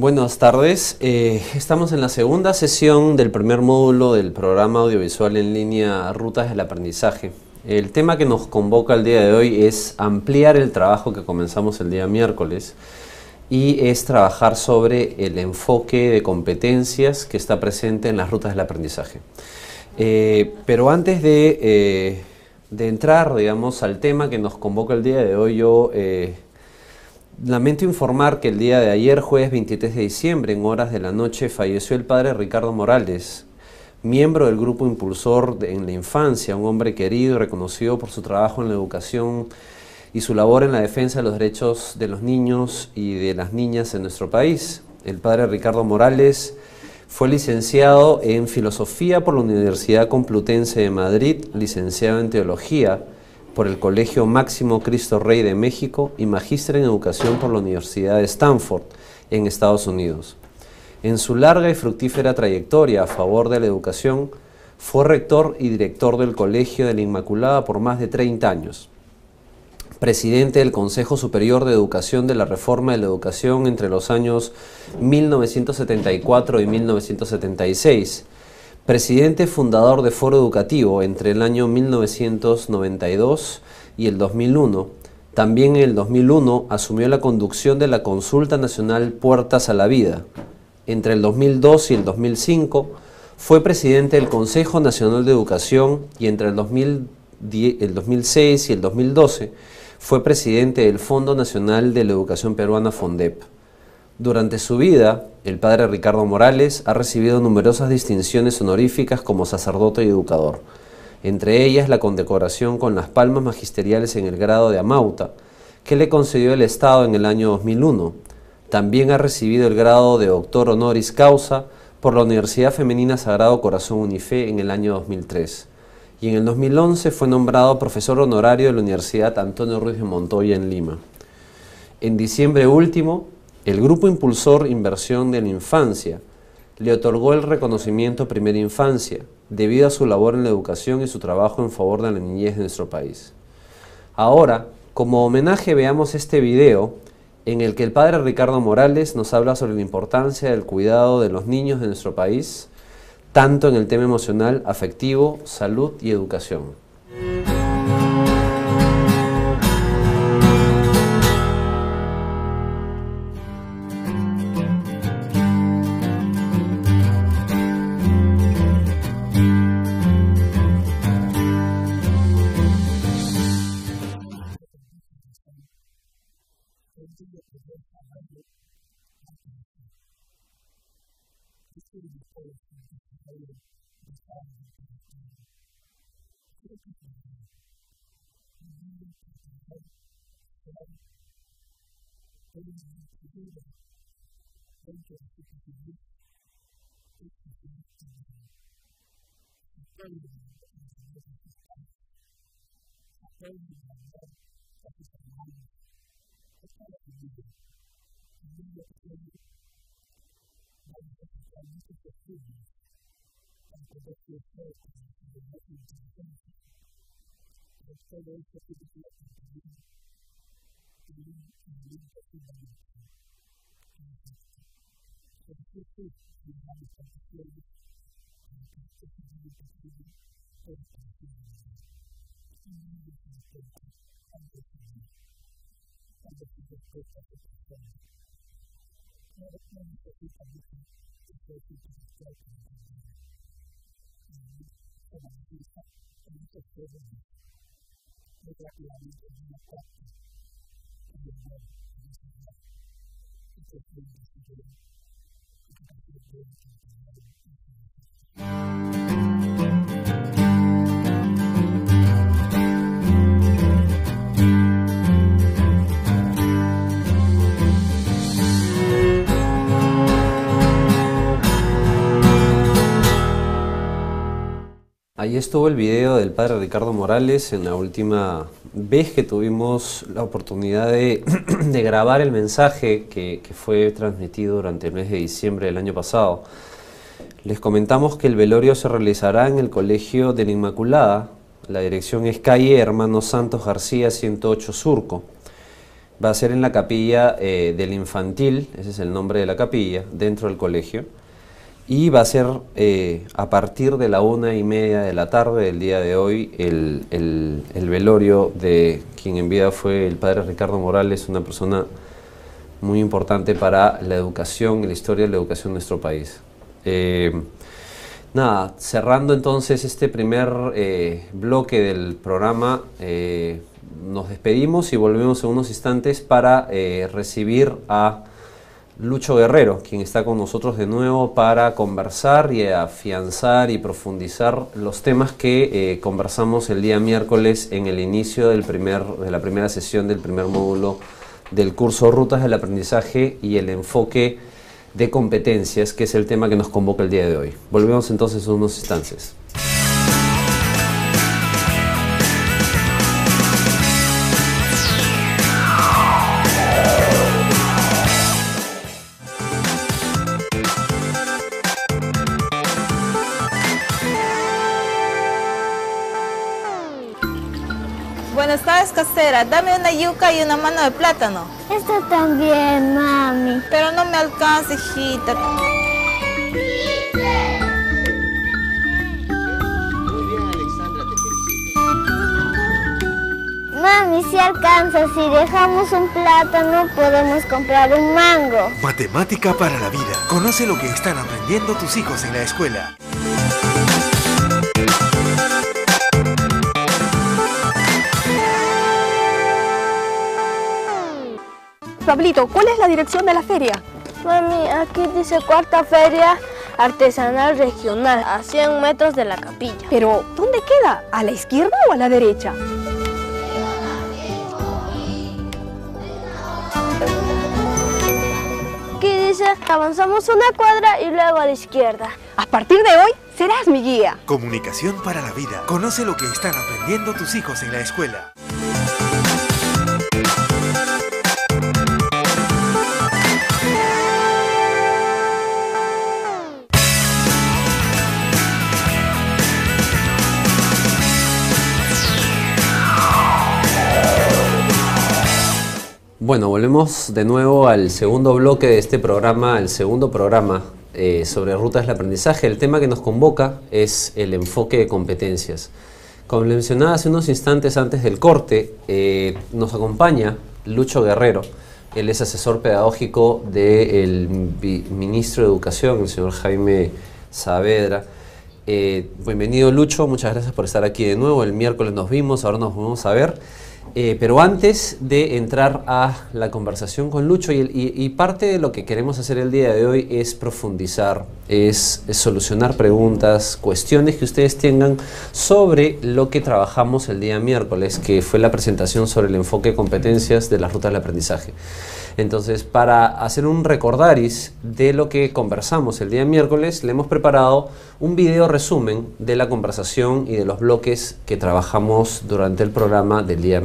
Buenas tardes. Estamos en la segunda sesión del primer módulo del programa audiovisual en línea Rutas del Aprendizaje. El tema que nos convoca el día de hoy es ampliar el trabajo que comenzamos el día miércoles y es trabajar sobre el enfoque de competencias que está presente en las rutas del aprendizaje. Pero antes de entrar, digamos, al tema que nos convoca el día de hoy, yo lamento informar que el día de ayer, jueves 23 de diciembre, en horas de la noche, falleció el padre Ricardo Morales, miembro del grupo impulsor en la infancia, un hombre querido y reconocido por su trabajo en la educación y su labor en la defensa de los derechos de los niños y de las niñas en nuestro país. El padre Ricardo Morales fue licenciado en Filosofía por la Universidad Complutense de Madrid, licenciado en Teología por el Colegio Máximo Cristo Rey de México y magíster en Educación por la Universidad de Stanford, en Estados Unidos. En su larga y fructífera trayectoria a favor de la educación, fue rector y director del Colegio de la Inmaculada por más de 30 años. Presidente del Consejo Superior de Educación de la Reforma de la Educación entre los años 1974 y 1976. Presidente fundador de Foro Educativo entre el año 1992 y el 2001. También en el 2001 asumió la conducción de la Consulta Nacional Puertas a la Vida. Entre el 2002 y el 2005 fue presidente del Consejo Nacional de Educación y entre el 2006 y el 2012 fue presidente del Fondo Nacional de la Educación Peruana, FONDEP. Durante su vida, el padre Ricardo Morales ha recibido numerosas distinciones honoríficas como sacerdote y educador, entre ellas la condecoración con las palmas magisteriales en el grado de Amauta, que le concedió el Estado en el año 2001. También ha recibido el grado de doctor honoris causa por la Universidad Femenina Sagrado Corazón Unife en el año 2003. Y en el 2011 fue nombrado profesor honorario de la Universidad Antonio Ruiz de Montoya en Lima. En diciembre último, el Grupo Impulsor Inversión de la Infancia le otorgó el reconocimiento Primera Infancia debido a su labor en la educación y su trabajo en favor de la niñez de nuestro país. Ahora, como homenaje, veamos este video en el que el padre Ricardo Morales nos habla sobre la importancia del cuidado de los niños de nuestro país, tanto en el tema emocional, afectivo, salud y educación. Ahí estuvo el video del padre Ricardo Morales en la última vez que tuvimos la oportunidad de grabar el mensaje que fue transmitido durante el mes de diciembre del año pasado. Les comentamos que el velorio se realizará en el Colegio de la Inmaculada. La dirección es calle Hermanos Santos García 108 Surco. Va a ser en la capilla del Infantil, ese es el nombre de la capilla, dentro del colegio. Y va a ser a partir de la 1:30 de la tarde del día de hoy el velorio de quien en vida fue el padre Ricardo Morales, una persona muy importante para la educación y la historia de la educación de nuestro país. Nada, cerrando entonces este primer bloque del programa, nos despedimos y volvemos en unos instantes para recibir a Lucho Guerrero, quien está con nosotros de nuevo para conversar y afianzar y profundizar los temas que conversamos el día miércoles en el inicio de la primera sesión del primer módulo del curso Rutas del Aprendizaje y el enfoque de competencias, que es el tema que nos convoca el día de hoy. Volvemos entonces en unos instantes. Buenas tardes, casera. Dame una yuca y una mano de plátano. Esto también, mami. Pero no me alcanza, hijita. Muy bien, Alexandra, te felicito. Mami, si alcanza, si dejamos un plátano podemos comprar un mango. Matemática para la vida. Conoce lo que están aprendiendo tus hijos en la escuela. Pablito, ¿cuál es la dirección de la feria? Mami, aquí dice cuarta feria artesanal regional, a 100 metros de la capilla. Pero, ¿dónde queda? ¿A la izquierda o a la derecha? Aquí dice, avanzamos una cuadra y luego a la izquierda. A partir de hoy, serás mi guía. Comunicación para la vida. Conoce lo que están aprendiendo tus hijos en la escuela. Bueno, volvemos de nuevo al segundo bloque de este programa, el segundo programa sobre rutas del aprendizaje. El tema que nos convoca es el enfoque de competencias. Como le mencionaba hace unos instantes antes del corte, nos acompaña Lucho Guerrero. Él es asesor pedagógico del ministro de Educación, el señor Jaime Saavedra. Bienvenido, Lucho, muchas gracias por estar aquí de nuevo. El miércoles nos vimos, ahora nos vamos a ver. Pero antes de entrar a la conversación con Lucho, y parte de lo que queremos hacer el día de hoy es profundizar, es solucionar preguntas, cuestiones que ustedes tengan sobre lo que trabajamos el día miércoles, que fue la presentación sobre el enfoque de competencias de las rutas del aprendizaje. Entonces, para hacer un recordaris de lo que conversamos el día miércoles, le hemos preparado un video resumen de la conversación y de los bloques que trabajamos durante el programa del día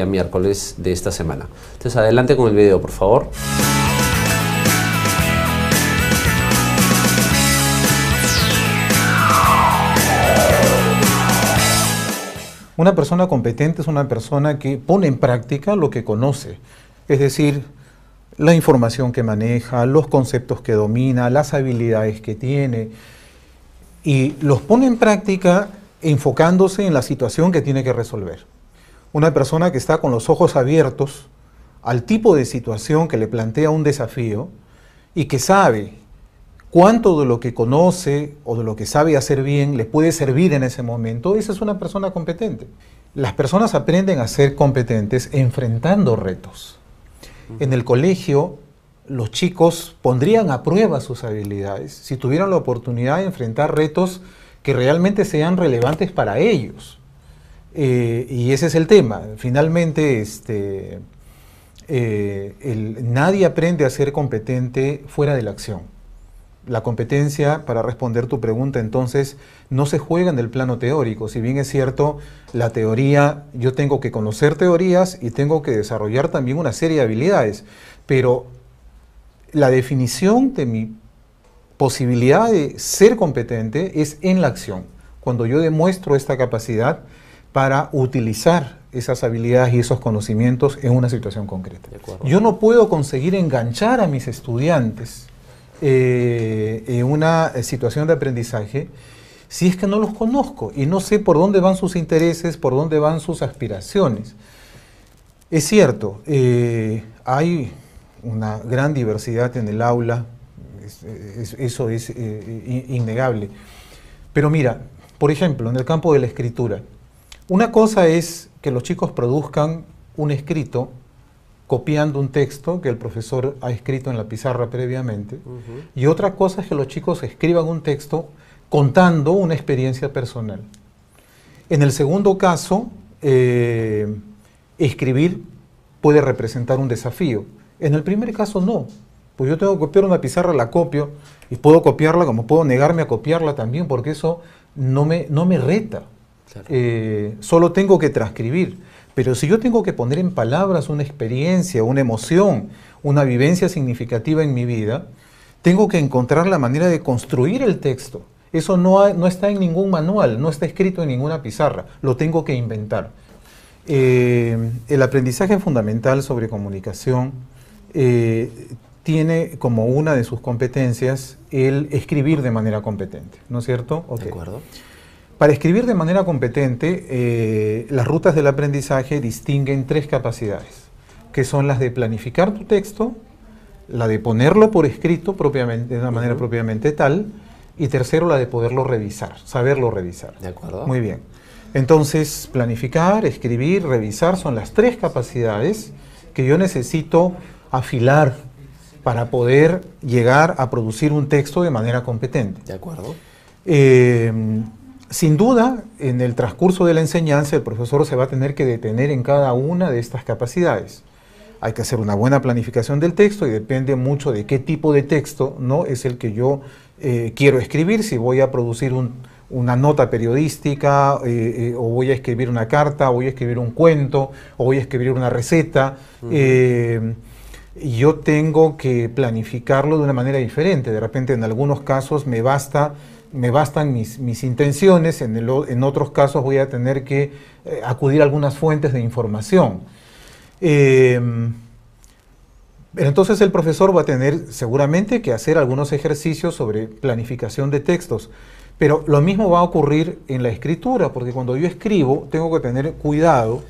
miércoles de esta semana. Entonces, adelante con el video, por favor. Una persona competente es una persona que pone en práctica lo que conoce, es decir, la información que maneja, los conceptos que domina, las habilidades que tiene, y los pone en práctica enfocándose en la situación que tiene que resolver. Una persona que está con los ojos abiertos al tipo de situación que le plantea un desafío y que sabe cuánto de lo que conoce o de lo que sabe hacer bien le puede servir en ese momento, esa es una persona competente. Las personas aprenden a ser competentes enfrentando retos. En el colegio, los chicos pondrían a prueba sus habilidades si tuvieran la oportunidad de enfrentar retos que realmente sean relevantes para ellos. Y ese es el tema. Finalmente, nadie aprende a ser competente fuera de la acción. La competencia, para responder tu pregunta, entonces, no se juega en el plano teórico. Si bien es cierto, la teoría, yo tengo que conocer teorías y tengo que desarrollar también una serie de habilidades, pero la definición de mi posibilidad de ser competente es en la acción, cuando yo demuestro esta capacidad para utilizar esas habilidades y esos conocimientos en una situación concreta. De acuerdo. Yo no puedo conseguir enganchar a mis estudiantes en una situación de aprendizaje si es que no los conozco y no sé por dónde van sus intereses, por dónde van sus aspiraciones. Es cierto, hay una gran diversidad en el aula, eso es innegable. Pero mira, por ejemplo, en el campo de la escritura, una cosa es que los chicos produzcan un escrito copiando un texto que el profesor ha escrito en la pizarra previamente, y otra cosa es que los chicos escriban un texto contando una experiencia personal. En el segundo caso, escribir puede representar un desafío. En el primer caso no, pues yo tengo que copiar una pizarra, la copio, y puedo copiarla como puedo negarme a copiarla también, porque eso no me reta. Claro. Solo tengo que transcribir. Pero si yo tengo que poner en palabras una experiencia, una emoción, una vivencia significativa en mi vida, tengo que encontrar la manera de construir el texto. Eso no está en ningún manual, no está escrito en ninguna pizarra, lo tengo que inventar. El aprendizaje fundamental sobre comunicación tiene como una de sus competencias el escribir de manera competente, ¿no es cierto? Okay. De acuerdo. Para escribir de manera competente, las rutas del aprendizaje distinguen 3 capacidades, que son las de planificar tu texto, la de ponerlo por escrito propiamente, de una manera propiamente tal, y tercero, la de poderlo revisar, saberlo revisar. De acuerdo. Muy bien. Entonces, planificar, escribir, revisar son las 3 capacidades que yo necesito afilar para poder llegar a producir un texto de manera competente. De acuerdo. Sin duda, en el transcurso de la enseñanza, el profesor se va a tener que detener en cada una de estas capacidades. Hay que hacer una buena planificación del texto y depende mucho de qué tipo de texto, ¿no?, es el que yo quiero escribir. Si voy a producir una nota periodística, o voy a escribir una carta, o voy a escribir un cuento, o voy a escribir una receta, yo tengo que planificarlo de una manera diferente. De repente, en algunos casos me bastan mis intenciones, en otros casos voy a tener que acudir a algunas fuentes de información. Pero entonces el profesor va a tener seguramente que hacer algunos ejercicios sobre planificación de textos. Pero lo mismo va a ocurrir en la escritura, porque cuando yo escribo tengo que tener cuidado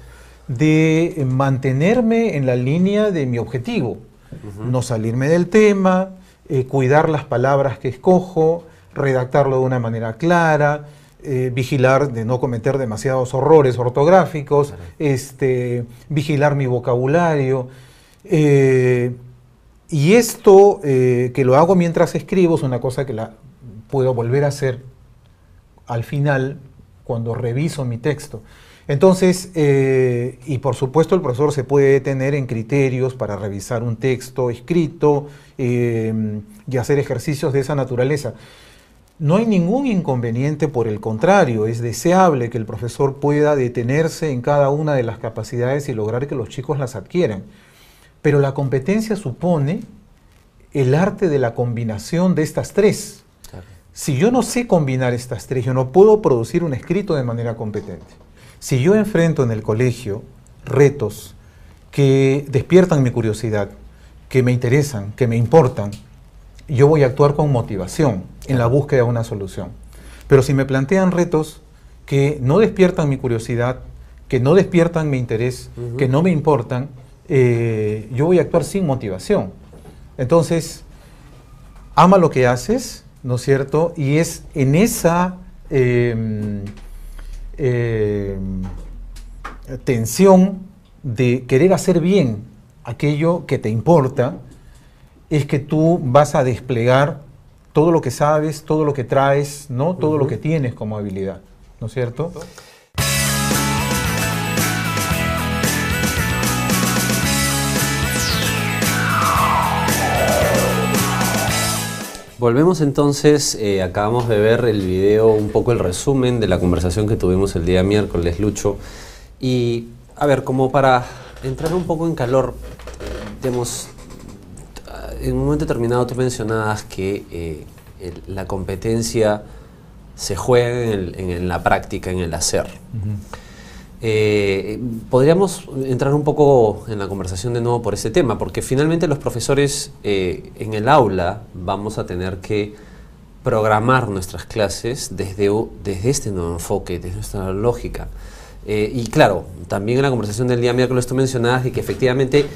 de mantenerme en la línea de mi objetivo, no salirme del tema, cuidar las palabras que escojo, redactarlo de una manera clara, vigilar de no cometer demasiados horrores ortográficos, vigilar mi vocabulario. Y esto que lo hago mientras escribo es una cosa que la puedo volver a hacer al final cuando reviso mi texto. Entonces, y por supuesto el profesor se puede detener en criterios para revisar un texto escrito y hacer ejercicios de esa naturaleza. No hay ningún inconveniente, por el contrario, es deseable que el profesor pueda detenerse en cada una de las capacidades y lograr que los chicos las adquieran. Pero la competencia supone el arte de la combinación de estas 3. Claro. Si yo no sé combinar estas 3, yo no puedo producir un escrito de manera competente. Si yo enfrento en el colegio retos que despiertan mi curiosidad, que me interesan, que me importan, yo voy a actuar con motivación en la búsqueda de una solución. Pero si me plantean retos que no despiertan mi curiosidad, que no despiertan mi interés, que no me importan, yo voy a actuar sin motivación. Entonces, ama lo que haces, ¿no es cierto? Y es en esa tensión de querer hacer bien aquello que te importa, es que tú vas a desplegar todo lo que sabes, todo lo que traes, ¿no? Todo lo que tienes como habilidad, ¿no es cierto? Volvemos entonces, acabamos de ver el video, un poco el resumen de la conversación que tuvimos el día miércoles, Lucho. Y, a ver, como para entrar un poco en calor, digamos, en un momento determinado tú mencionabas que la competencia se juega en la práctica, en el hacer. Podríamos entrar un poco en la conversación de nuevo por ese tema, porque finalmente los profesores en el aula vamos a tener que programar nuestras clases desde este nuevo enfoque, desde nuestra lógica. Y claro, también en la conversación del día miércoles tú mencionabas de que efectivamente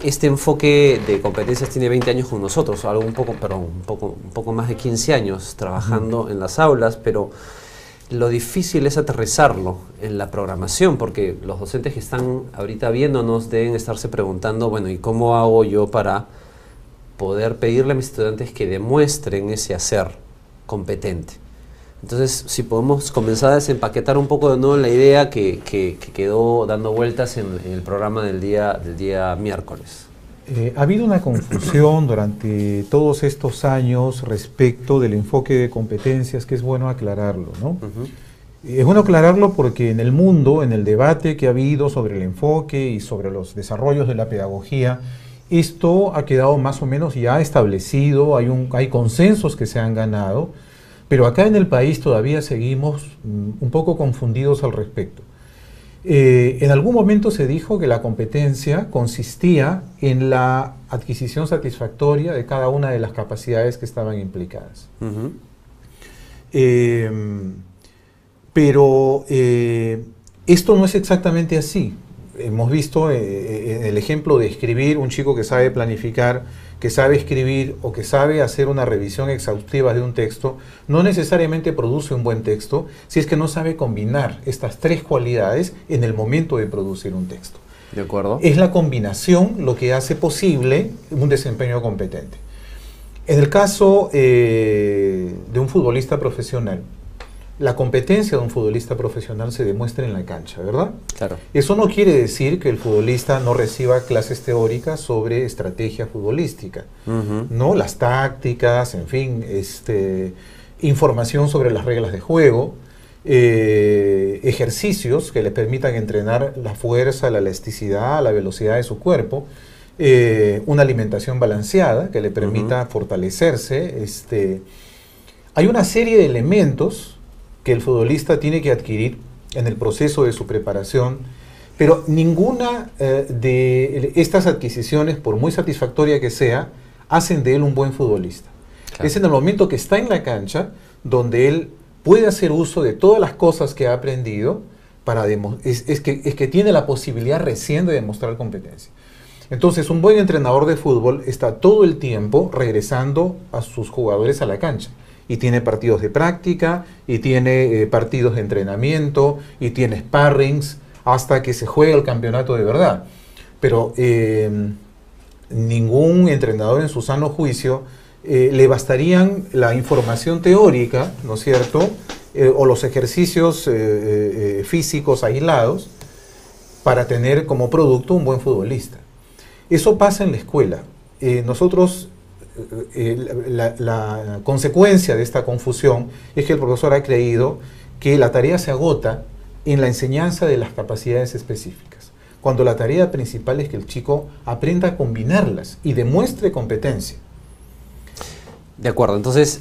este enfoque de competencias tiene 20 años con nosotros, algo un poco más de 15 años trabajando en las aulas, pero lo difícil es aterrizarlo en la programación, porque los docentes que están ahorita viéndonos deben estarse preguntando, bueno, ¿y cómo hago yo para poder pedirle a mis estudiantes que demuestren ese hacer competente? Entonces, si podemos comenzar a desempaquetar un poco de nuevo la idea que quedó dando vueltas en el programa del día miércoles. Ha habido una confusión durante todos estos años respecto del enfoque de competencias, que es bueno aclararlo, ¿no? Es bueno aclararlo porque en el mundo, en el debate que ha habido sobre el enfoque y sobre los desarrollos de la pedagogía, esto ha quedado más o menos ya establecido, hay consensos que se han ganado, pero acá en el país todavía seguimos un poco confundidos al respecto. En algún momento se dijo que la competencia consistía en la adquisición satisfactoria de cada una de las capacidades que estaban implicadas. Pero esto no es exactamente así. Hemos visto en el ejemplo de escribir, un chico que sabe planificar, que sabe escribir o que sabe hacer una revisión exhaustiva de un texto, no necesariamente produce un buen texto si es que no sabe combinar estas tres cualidades en el momento de producir un texto. ¿De acuerdo? Es la combinación lo que hace posible un desempeño competente. En el caso de un futbolista profesional, la competencia de un futbolista profesional se demuestra en la cancha, ¿verdad? Claro. Eso no quiere decir que el futbolista no reciba clases teóricas sobre estrategia futbolística, ¿no? Las tácticas, en fin, información sobre las reglas de juego, ejercicios que le permitan entrenar la fuerza, la elasticidad, la velocidad de su cuerpo, una alimentación balanceada que le permita fortalecerse. Hay una serie de elementos que el futbolista tiene que adquirir en el proceso de su preparación, pero ninguna de estas adquisiciones, por muy satisfactoria que sea, hacen de él un buen futbolista. Claro. Es en el momento que está en la cancha donde él puede hacer uso de todas las cosas que ha aprendido, es que tiene la posibilidad recién de demostrar competencia. Entonces, un buen entrenador de fútbol está todo el tiempo regresando a sus jugadores a la cancha. Y tiene partidos de práctica, y tiene partidos de entrenamiento, y tiene sparrings, hasta que se juega el campeonato de verdad. Pero ningún entrenador en su sano juicio le bastarían la información teórica, ¿no es cierto?, o los ejercicios físicos aislados para tener como producto un buen futbolista. Eso pasa en la escuela. Nosotros... la consecuencia de esta confusión es que el profesor ha creído que la tarea se agota en la enseñanza de las capacidades específicas, cuando la tarea principal es que el chico aprenda a combinarlas y demuestre competencia. De acuerdo, entonces,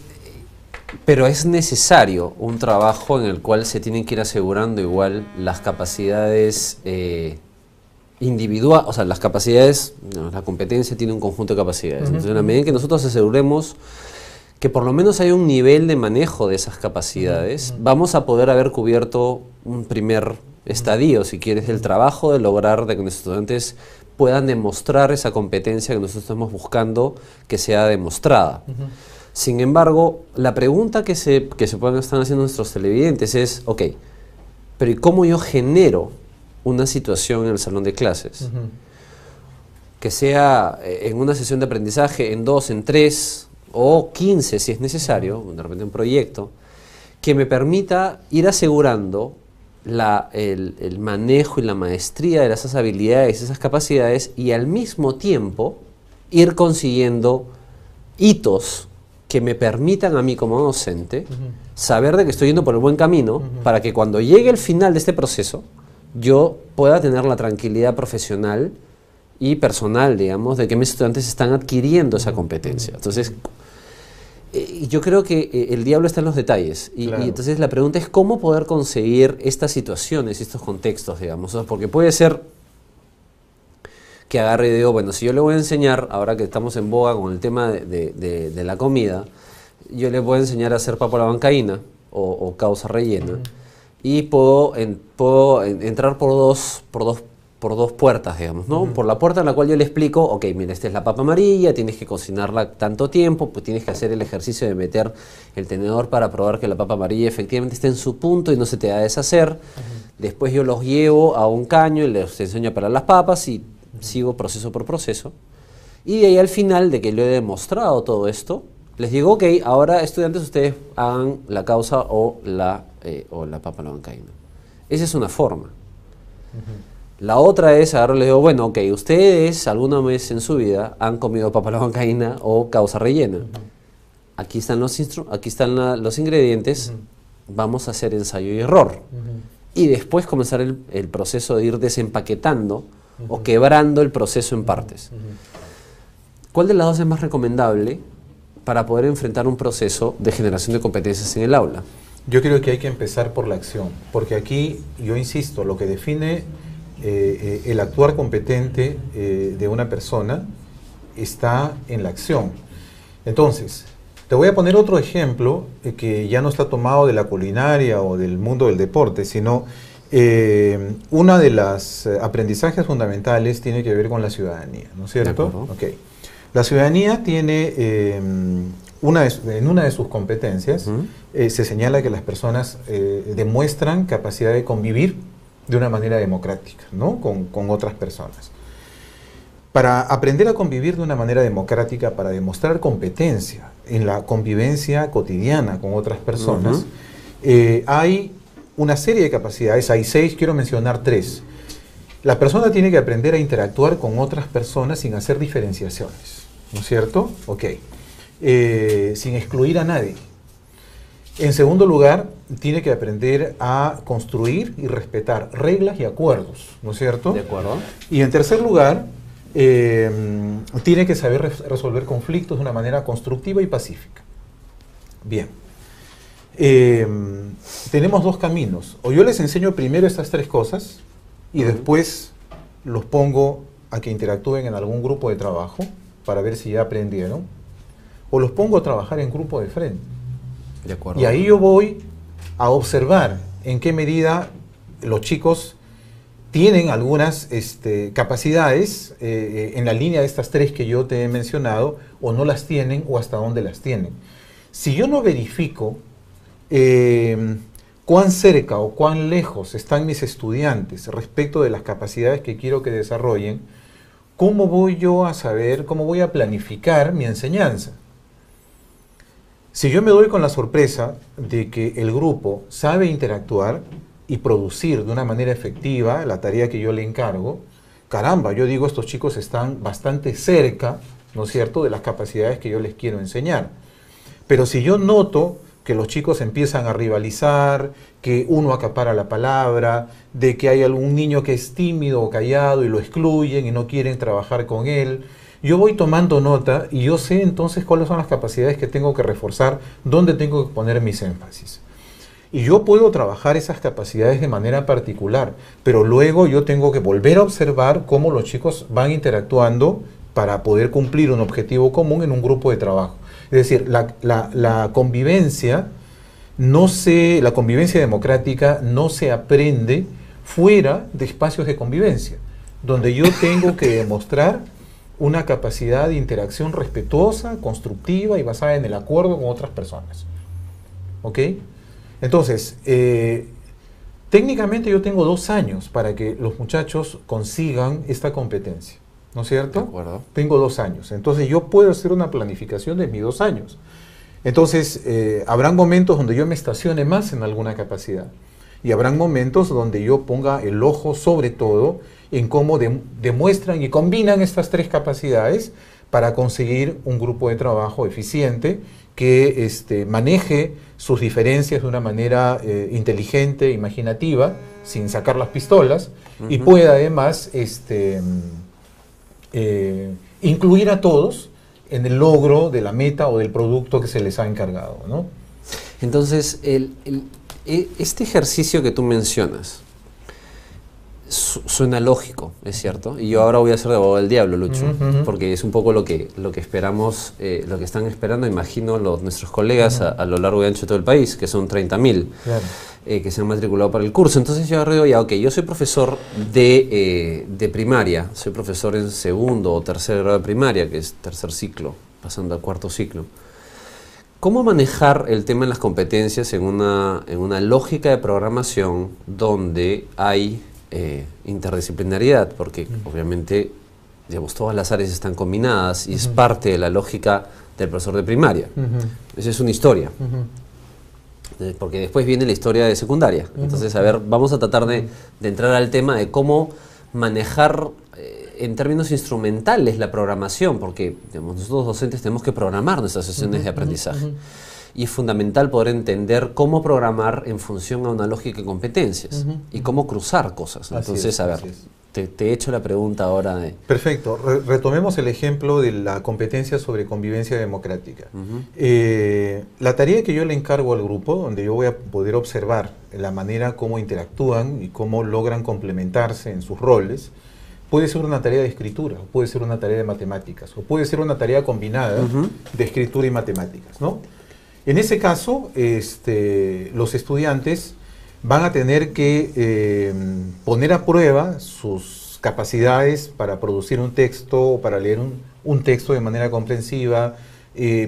pero es necesario un trabajo en el cual se tienen que ir asegurando igual las capacidades individual, o sea, las capacidades, no, la competencia tiene un conjunto de capacidades. Entonces, en la medida en que nosotros aseguremos que por lo menos hay un nivel de manejo de esas capacidades, vamos a poder haber cubierto un primer estadio, si quieres, del trabajo de lograr de que nuestros estudiantes puedan demostrar esa competencia que nosotros estamos buscando que sea demostrada. Sin embargo, la pregunta que se pueden estar haciendo nuestros televidentes es, ok, pero ¿y cómo yo genero una situación en el salón de clases? Que sea en una sesión de aprendizaje, en 2, en 3 o 15 si es necesario, de repente un proyecto, que me permita ir asegurando el manejo y la maestría de esas habilidades, esas capacidades, y al mismo tiempo ir consiguiendo hitos que me permitan a mí como docente saber de que estoy yendo por el buen camino, para que cuando llegue el final de este proceso yo pueda tener la tranquilidad profesional y personal, digamos, de que mis estudiantes están adquiriendo esa competencia. Entonces, Yo creo que el diablo está en los detalles. Claro. Y entonces la pregunta es cómo poder conseguir estas situaciones, estos contextos, digamos. O sea, porque puede ser que agarre y digo, bueno, si yo le voy a enseñar, ahora que estamos en boga con el tema de la comida, yo le voy a enseñar a hacer papa a la bancaína o causa rellena. Y puedo entrar por dos puertas, digamos, ¿no? Por la puerta en la cual yo le explico, ok, mira, esta es la papa amarilla, tienes que cocinarla tanto tiempo, pues tienes que hacer el ejercicio de meter el tenedor para probar que la papa amarilla efectivamente esté en su punto y no se te va a deshacer. Después yo los llevo a un caño y les enseño a pelar las papas y sigo proceso por proceso. Y de ahí al final de que le he demostrado todo esto, les digo, ok, ahora estudiantes ustedes hagan la causa o la papa a la bancaína. Esa es una forma. La otra es, ahora les digo, bueno, ok, ustedes alguna vez en su vida han comido papa a la bancaína o causa rellena. Aquí están los ingredientes, vamos a hacer ensayo y error. Y después comenzar el proceso de ir desempaquetando o quebrando el proceso en partes. ¿Cuál de las dos es más recomendable para poder enfrentar un proceso de generación de competencias en el aula? Yo creo que hay que empezar por la acción, porque aquí, yo insisto, lo que define el actuar competente de una persona está en la acción. Entonces, te voy a poner otro ejemplo que ya no está tomado de la culinaria o del mundo del deporte, sino una de las aprendizajes fundamentales tiene que ver con la ciudadanía, ¿no es cierto? Okay. La ciudadanía tiene, en una de sus competencias, se señala que las personas demuestran capacidad de convivir de una manera democrática, ¿no? con otras personas. Para aprender a convivir de una manera democrática, para demostrar competencia en la convivencia cotidiana con otras personas, hay una serie de capacidades, hay 6, quiero mencionar 3. La persona tiene que aprender a interactuar con otras personas sin hacer diferenciaciones, ¿no es cierto? Ok. Sin excluir a nadie. En segundo lugar, tiene que aprender a construir y respetar reglas y acuerdos, ¿no es cierto? De acuerdo. Y en tercer lugar, tiene que saber resolver conflictos de una manera constructiva y pacífica. Bien. Tenemos 2 caminos. O yo les enseño primero estas 3 cosas y después los pongo a que interactúen en algún grupo de trabajo para ver si ya aprendieron, o los pongo a trabajar en grupo de frente. De acuerdo. Y ahí yo voy a observar en qué medida los chicos tienen algunas capacidades en la línea de estas 3 que yo te he mencionado, o no las tienen, o hasta dónde las tienen. Si yo no verifico cuán cerca o cuán lejos están mis estudiantes respecto de las capacidades que quiero que desarrollen, ¿cómo voy yo a saber, cómo voy a planificar mi enseñanza? Si yo me doy con la sorpresa de que el grupo sabe interactuar y producir de una manera efectiva la tarea que yo le encargo, caramba, yo digo, estos chicos están bastante cerca, ¿no es cierto?, de las capacidades que yo les quiero enseñar. Pero si yo noto que los chicos empiezan a rivalizar, que uno acapara la palabra, de que hay algún niño que es tímido o callado y lo excluyen y no quieren trabajar con él, yo voy tomando nota y yo sé entonces cuáles son las capacidades que tengo que reforzar, dónde tengo que poner mis énfasis. Y yo puedo trabajar esas capacidades de manera particular, pero luego yo tengo que volver a observar cómo los chicos van interactuando para poder cumplir un objetivo común en un grupo de trabajo. Es decir, la convivencia la convivencia democrática no se aprende fuera de espacios de convivencia, donde yo tengo que demostrar una capacidad de interacción respetuosa, constructiva y basada en el acuerdo con otras personas. ¿Ok? Entonces, técnicamente yo tengo 2 años para que los muchachos consigan esta competencia, ¿no es cierto? De acuerdo. Tengo 2 años. Entonces yo puedo hacer una planificación de mis 2 años. Entonces, habrán momentos donde yo me estacione más en alguna capacidad. Y habrán momentos donde yo ponga el ojo sobre todo en cómo demuestran y combinan estas 3 capacidades para conseguir un grupo de trabajo eficiente que maneje sus diferencias de una manera inteligente, imaginativa, sin sacar las pistolas, y pueda además incluir a todos en el logro de la meta o del producto que se les ha encargado, ¿no? Entonces, este ejercicio que tú mencionas suena lógico, es cierto, y yo ahora voy a ser de abogado del diablo, Lucho, porque es un poco lo que esperamos, lo que están esperando, imagino, nuestros colegas a lo largo y ancho de todo el país, que son 30.000 que se han matriculado para el curso. Entonces yo digo, ya, ok, yo soy profesor de primaria, soy profesor en segundo o tercer grado de primaria, que es tercer ciclo, pasando al cuarto ciclo. ¿Cómo manejar el tema de las competencias en una lógica de programación donde hay interdisciplinariedad? Porque obviamente, digamos, todas las áreas están combinadas y es parte de la lógica del profesor de primaria. Esa es una historia. Porque después viene la historia de secundaria. Entonces, a ver, vamos a tratar de entrar al tema de cómo manejar en términos instrumentales la programación, porque digamos, nosotros docentes tenemos que programar nuestras sesiones de aprendizaje. Y es fundamental poder entender cómo programar en función a una lógica de competencias y cómo cruzar cosas. Entonces, a ver, te he hecho la pregunta ahora de... Perfecto. Retomemos el ejemplo de la competencia sobre convivencia democrática. La tarea que yo le encargo al grupo, donde yo voy a poder observar la manera como interactúan y cómo logran complementarse en sus roles, puede ser una tarea de escritura, puede ser una tarea de matemáticas, o puede ser una tarea combinada de escritura y matemáticas, ¿no? En ese caso, los estudiantes van a tener que poner a prueba sus capacidades para producir un texto, o para leer un texto de manera comprensiva,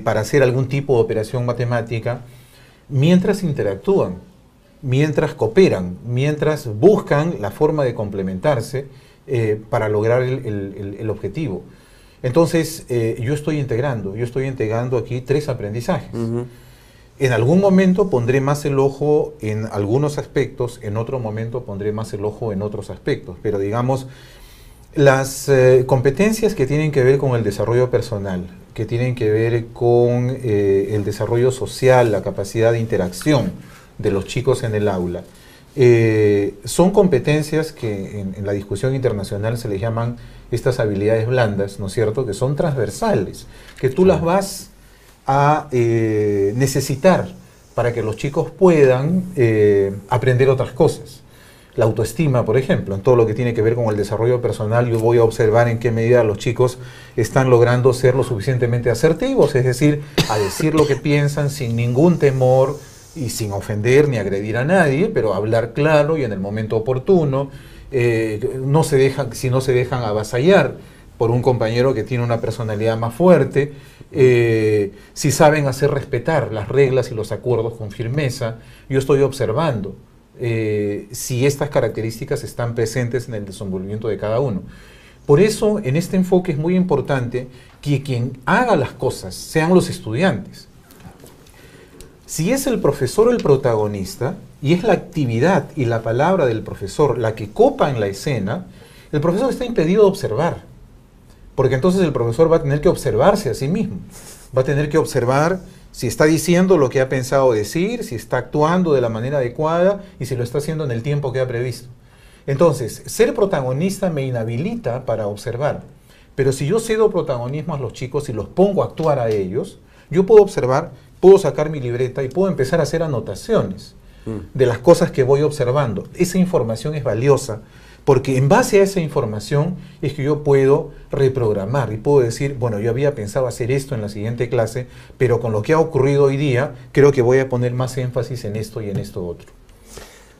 para hacer algún tipo de operación matemática, mientras interactúan, mientras cooperan, mientras buscan la forma de complementarse para lograr el objetivo. Entonces, yo estoy integrando aquí 3 aprendizajes. En algún momento pondré más el ojo en algunos aspectos, en otro momento pondré más el ojo en otros aspectos, pero digamos, las competencias que tienen que ver con el desarrollo personal, que tienen que ver con el desarrollo social, la capacidad de interacción de los chicos en el aula, son competencias que en la discusión internacional se les llaman estas habilidades blandas, ¿no es cierto?, que son transversales, que tú las vas a necesitar para que los chicos puedan aprender otras cosas. La autoestima, por ejemplo, en todo lo que tiene que ver con el desarrollo personal, yo voy a observar en qué medida los chicos están logrando ser lo suficientemente asertivos, es decir, a decir lo que piensan sin ningún temor y sin ofender ni agredir a nadie, pero hablar claro y en el momento oportuno, si no se dejan avasallar por un compañero que tiene una personalidad más fuerte, si saben hacer respetar las reglas y los acuerdos con firmeza. Yo estoy observando si estas características están presentes en el desenvolvimiento de cada uno. Por eso, en este enfoque es muy importante que quien haga las cosas sean los estudiantes. Si es el profesor el protagonista, y es la actividad y la palabra del profesor la que copa en la escena, el profesor está impedido de observar. Porque entonces el profesor va a tener que observarse a sí mismo. Va a tener que observar si está diciendo lo que ha pensado decir, si está actuando de la manera adecuada y si lo está haciendo en el tiempo que ha previsto. Entonces, ser protagonista me inhabilita para observar. Pero si yo cedo protagonismo a los chicos y los pongo a actuar a ellos, yo puedo observar, puedo sacar mi libreta y puedo empezar a hacer anotaciones de las cosas que voy observando. Esa información es valiosa, porque en base a esa información es que yo puedo reprogramar y puedo decir, bueno, yo había pensado hacer esto en la siguiente clase, pero con lo que ha ocurrido hoy día, creo que voy a poner más énfasis en esto y en esto otro.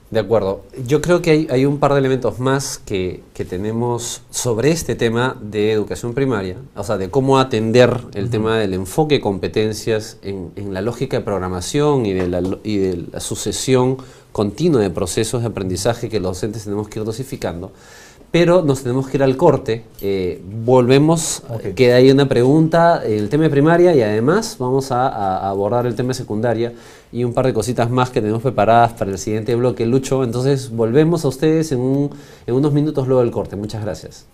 De acuerdo. Yo creo que hay un par de elementos más que tenemos sobre este tema de educación primaria, o sea, de cómo atender el tema del enfoque de competencias en la lógica de programación y de la sucesión continua de procesos de aprendizaje que los docentes tenemos que ir dosificando. Pero nos tenemos que ir al corte, volvemos, queda ahí una pregunta, el tema de primaria, y además vamos a abordar el tema de secundaria y un par de cositas más que tenemos preparadas para el siguiente bloque, Lucho. Entonces volvemos a ustedes en unos minutos luego del corte. Muchas gracias.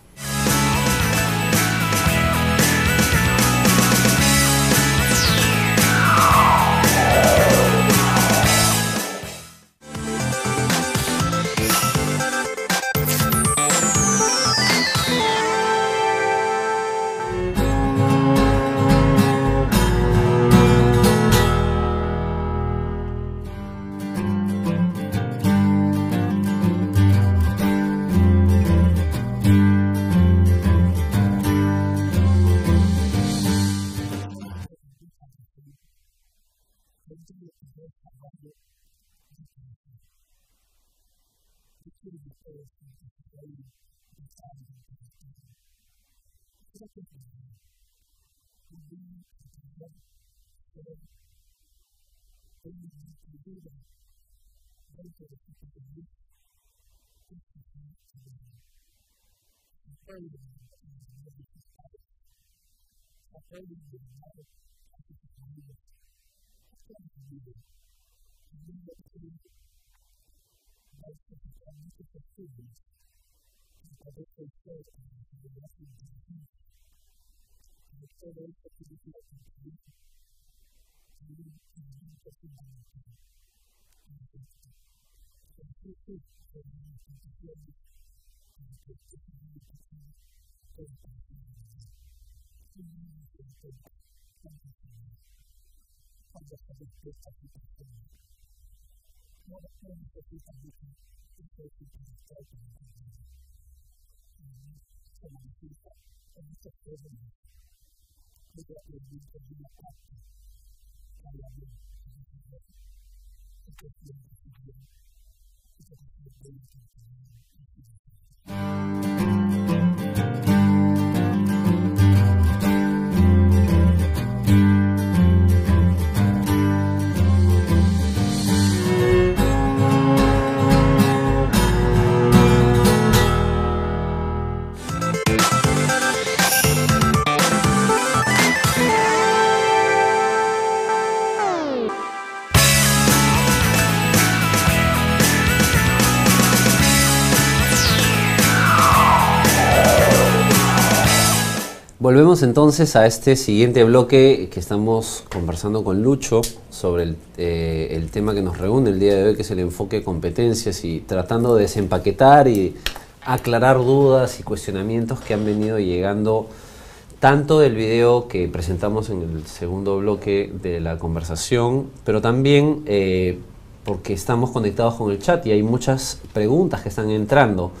Volvemos entonces a este siguiente bloque que estamos conversando con Lucho sobre el tema que nos reúne el día de hoy, que es el enfoque de competencias, y tratando de desempaquetar y aclarar dudas y cuestionamientos que han venido llegando tanto del video que presentamos en el segundo bloque de la conversación, pero también porque estamos conectados con el chat y hay muchas preguntas que están entrando.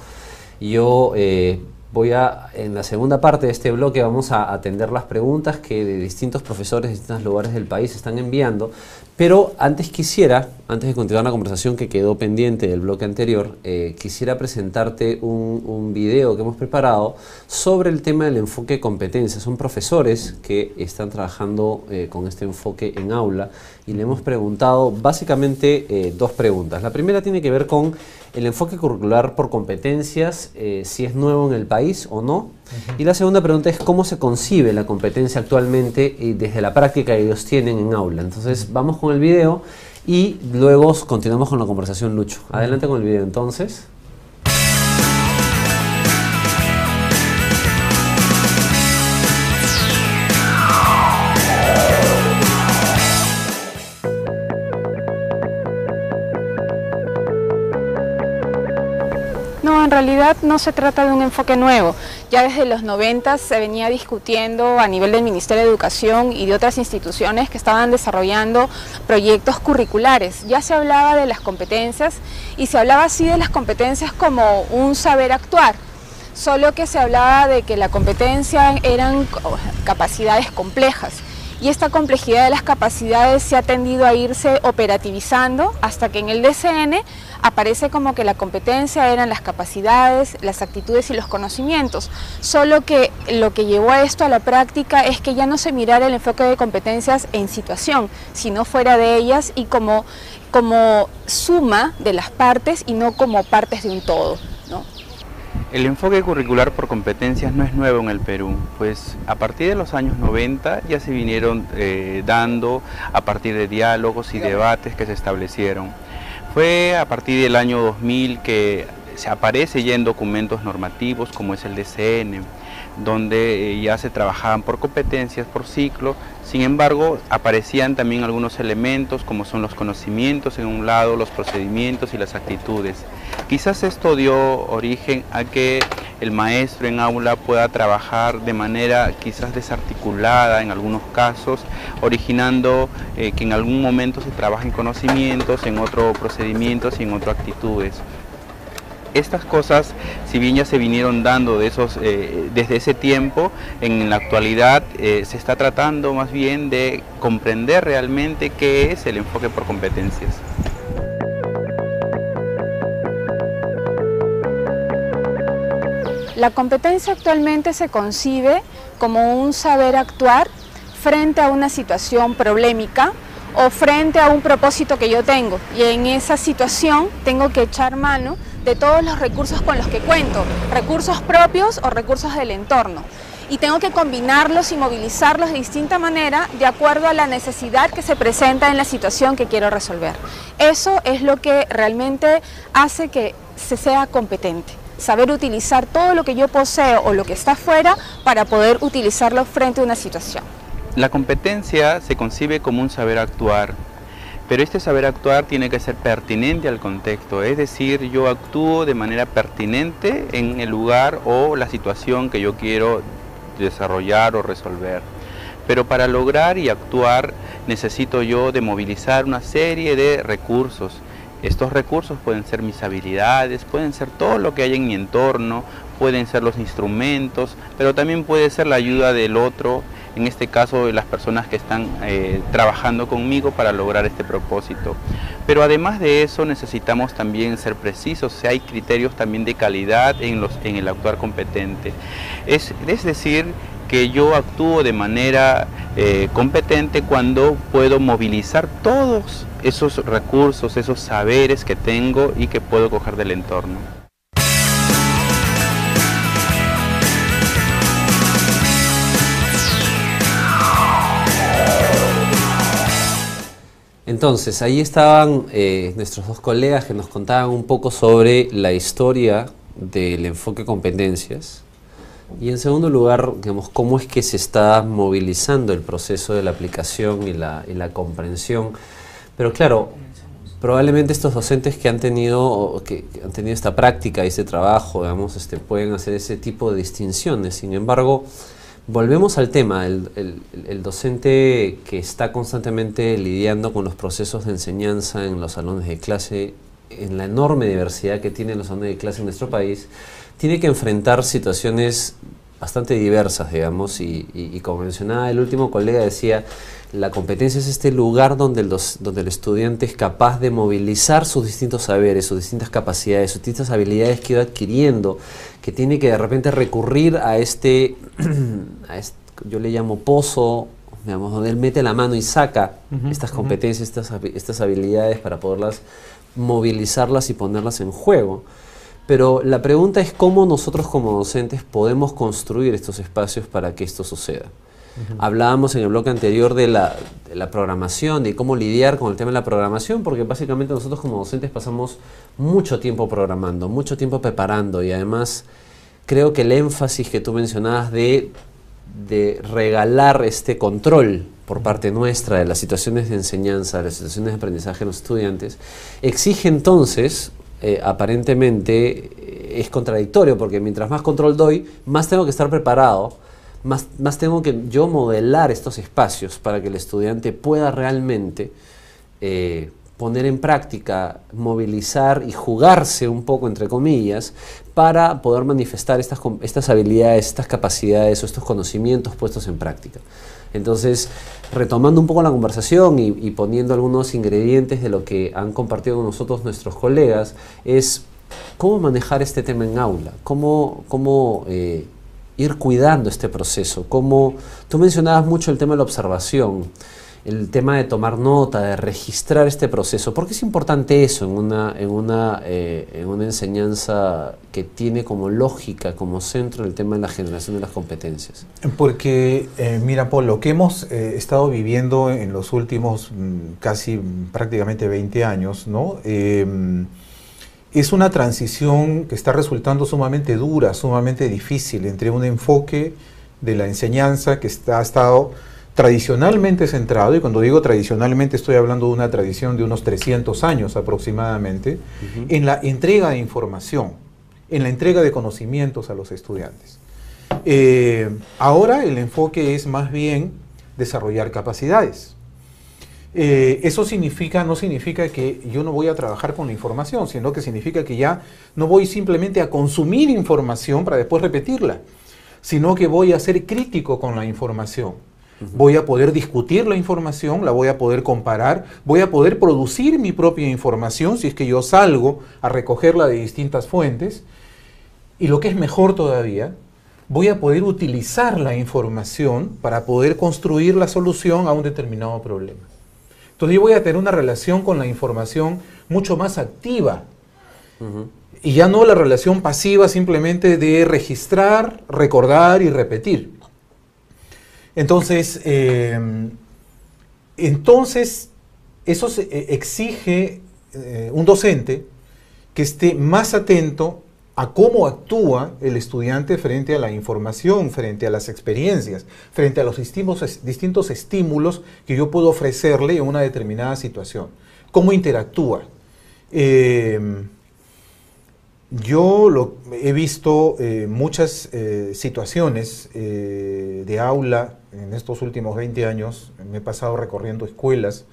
Yo en la segunda parte de este bloque vamos a atender las preguntas que de distintos profesores de distintos lugares del país están enviando, pero antes de continuar la conversación que quedó pendiente del bloque anterior, quisiera presentarte un video que hemos preparado sobre el tema del enfoque de competencias. Son profesores que están trabajando con este enfoque en aula y le hemos preguntado básicamente dos preguntas. La primera tiene que ver con el enfoque curricular por competencias, si es nuevo en el país o no. Y la segunda pregunta es cómo se concibe la competencia actualmente y desde la práctica que ellos tienen en aula. Entonces vamos con el video y luego continuamos con la conversación, Lucho. Adelante con el video entonces. No, en realidad no se trata de un enfoque nuevo. Ya desde los 90 se venía discutiendo a nivel del Ministerio de Educación y de otras instituciones que estaban desarrollando proyectos curriculares. Ya se hablaba de las competencias y se hablaba así de las competencias como un saber actuar, solo que se hablaba de que la competencia eran capacidades complejas. Y esta complejidad de las capacidades se ha tendido a irse operativizando hasta que en el DCN aparece como que la competencia eran las capacidades, las actitudes y los conocimientos. Solo que lo que llevó a esto a la práctica es que ya no se mirara el enfoque de competencias en situación, sino fuera de ellas y como suma de las partes y no como partes de un todo, ¿no? El enfoque curricular por competencias no es nuevo en el Perú, pues a partir de los años 90 ya se vinieron dando a partir de diálogos y debates que se establecieron. Fue a partir del año 2000 que se aparece ya en documentos normativos como es el DCN, donde ya se trabajaban por competencias, por ciclo. Sin embargo, aparecían también algunos elementos como son los conocimientos en un lado, los procedimientos y las actitudes. Quizás esto dio origen a que el maestro en aula pueda trabajar de manera quizás desarticulada en algunos casos, originando que en algún momento se trabaja en conocimientos, en otro procedimientos y en otras actitudes. Estas cosas, si bien ya se vinieron dando desde ese tiempo, en la actualidad se está tratando más bien de comprender realmente qué es el enfoque por competencias. La competencia actualmente se concibe como un saber actuar frente a una situación problemática o frente a un propósito que yo tengo, y en esa situación tengo que echar mano de todos los recursos con los que cuento, recursos propios o recursos del entorno, y tengo que combinarlos y movilizarlos de distinta manera de acuerdo a la necesidad que se presenta en la situación que quiero resolver. Eso es lo que realmente hace que se sea competente, saber utilizar todo lo que yo poseo o lo que está afuera para poder utilizarlo frente a una situación. La competencia se concibe como un saber actuar, pero este saber actuar tiene que ser pertinente al contexto, es decir, yo actúo de manera pertinente en el lugar o la situación que yo quiero desarrollar o resolver. Pero para lograr y actuar necesito yo de movilizar una serie de recursos. Estos recursos pueden ser mis habilidades, pueden ser todo lo que hay en mi entorno, pueden ser los instrumentos, pero también puede ser la ayuda del otro, en este caso de las personas que están trabajando conmigo para lograr este propósito. Pero además de eso necesitamos también ser precisos, o sea, hay criterios también de calidad en el actuar competente. Es decir, que yo actúo de manera competente cuando puedo movilizar todos esos recursos, esos saberes que tengo y que puedo coger del entorno. Entonces, ahí estaban nuestros dos colegas que nos contaban un poco sobre la historia del enfoque competencias y en segundo lugar, digamos, cómo es que se está movilizando el proceso de la aplicación y la comprensión. Pero claro, probablemente estos docentes que han tenido esta práctica y este trabajo, digamos, pueden hacer ese tipo de distinciones. Sin embargo, volvemos al tema, el docente que está constantemente lidiando con los procesos de enseñanza en los salones de clase, en la enorme diversidad que tienen los salones de clase en nuestro país, tiene que enfrentar situaciones bastante diversas, digamos, y como mencionaba el último colega, decía, la competencia es este lugar donde el estudiante es capaz de movilizar sus distintos saberes, sus distintas capacidades, sus distintas habilidades que va adquiriendo, que tiene que de repente recurrir a yo le llamo pozo, digamos, donde él mete la mano y saca estas competencias, estas habilidades para poderlas movilizarlas y ponerlas en juego. Pero la pregunta es cómo nosotros como docentes podemos construir estos espacios para que esto suceda. Hablábamos en el bloque anterior de la programación, de cómo lidiar con el tema de la programación, porque básicamente nosotros como docentes pasamos mucho tiempo programando, mucho tiempo preparando, y además creo que el énfasis que tú mencionabas de regalar este control por parte nuestra de las situaciones de enseñanza, de las situaciones de aprendizaje de los estudiantes, exige entonces, aparentemente es contradictorio, porque mientras más control doy, más tengo que estar preparado, más tengo que yo modelar estos espacios para que el estudiante pueda realmente poner en práctica, movilizar y jugarse un poco, entre comillas, para poder manifestar estas habilidades, estas capacidades o estos conocimientos puestos en práctica. Entonces, retomando un poco la conversación y poniendo algunos ingredientes de lo que han compartido con nosotros nuestros colegas, es cómo manejar este tema en aula, cómo ir cuidando este proceso. Tú mencionabas mucho el tema de la observación, el tema de tomar nota, de registrar este proceso. ¿Por qué es importante eso en una enseñanza que tiene como lógica, como centro el tema de la generación de las competencias? Porque, mira, Paul, lo que hemos estado viviendo en los últimos casi prácticamente 20 años, ¿no? Es una transición que está resultando sumamente dura, sumamente difícil, entre un enfoque de la enseñanza que ha estado tradicionalmente centrado, y cuando digo tradicionalmente estoy hablando de una tradición de unos 300 años aproximadamente, en la entrega de información, en la entrega de conocimientos a los estudiantes. Ahora el enfoque es más bien desarrollar capacidades. Eso no significa que yo no voy a trabajar con la información, sino que significa que ya no voy simplemente a consumir información para después repetirla, sino que voy a ser crítico con la información. Voy a poder discutir la información, la voy a poder comparar, voy a poder producir mi propia información si es que yo salgo a recogerla de distintas fuentes, Y lo que es mejor todavía, voy a poder utilizar la información para poder construir la solución a un determinado problema. Entonces yo voy a tener una relación con la información mucho más activa. Y ya no la relación pasiva simplemente de registrar, recordar y repetir. Entonces, eso exige un docente que esté más atento a cómo actúa el estudiante frente a la información, frente a las experiencias, frente a los distintos estímulos que yo puedo ofrecerle en una determinada situación. ¿Cómo interactúa? Yo he visto muchas situaciones de aula en estos últimos 20 años. Me he pasado recorriendo escuelas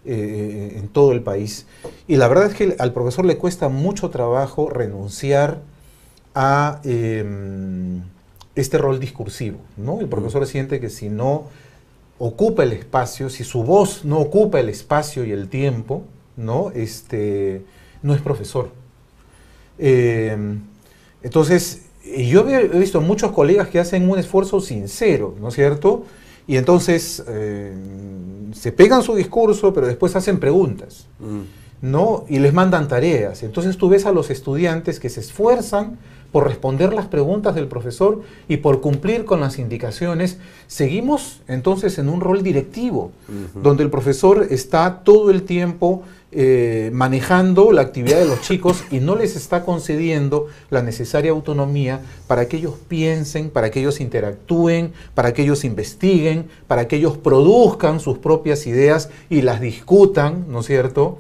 en todo el país. Y la verdad es que al profesor le cuesta mucho trabajo renunciar a este rol discursivo, ¿no? El profesor siente que si no ocupa el espacio, si su voz no ocupa el espacio y el tiempo, ¿no? No es profesor. Entonces, yo he visto muchos colegas que hacen un esfuerzo sincero, ¿no es cierto? Y entonces se pegan su discurso, pero después hacen preguntas, ¿no? Y les mandan tareas. Entonces tú ves a los estudiantes que se esfuerzan por responder las preguntas del profesor y por cumplir con las indicaciones. Seguimos entonces en un rol directivo, donde el profesor está todo el tiempo manejando la actividad de los chicos y no les está concediendo la necesaria autonomía para que ellos piensen, para que ellos interactúen, para que ellos investiguen, para que ellos produzcan sus propias ideas y las discutan, ¿no es cierto?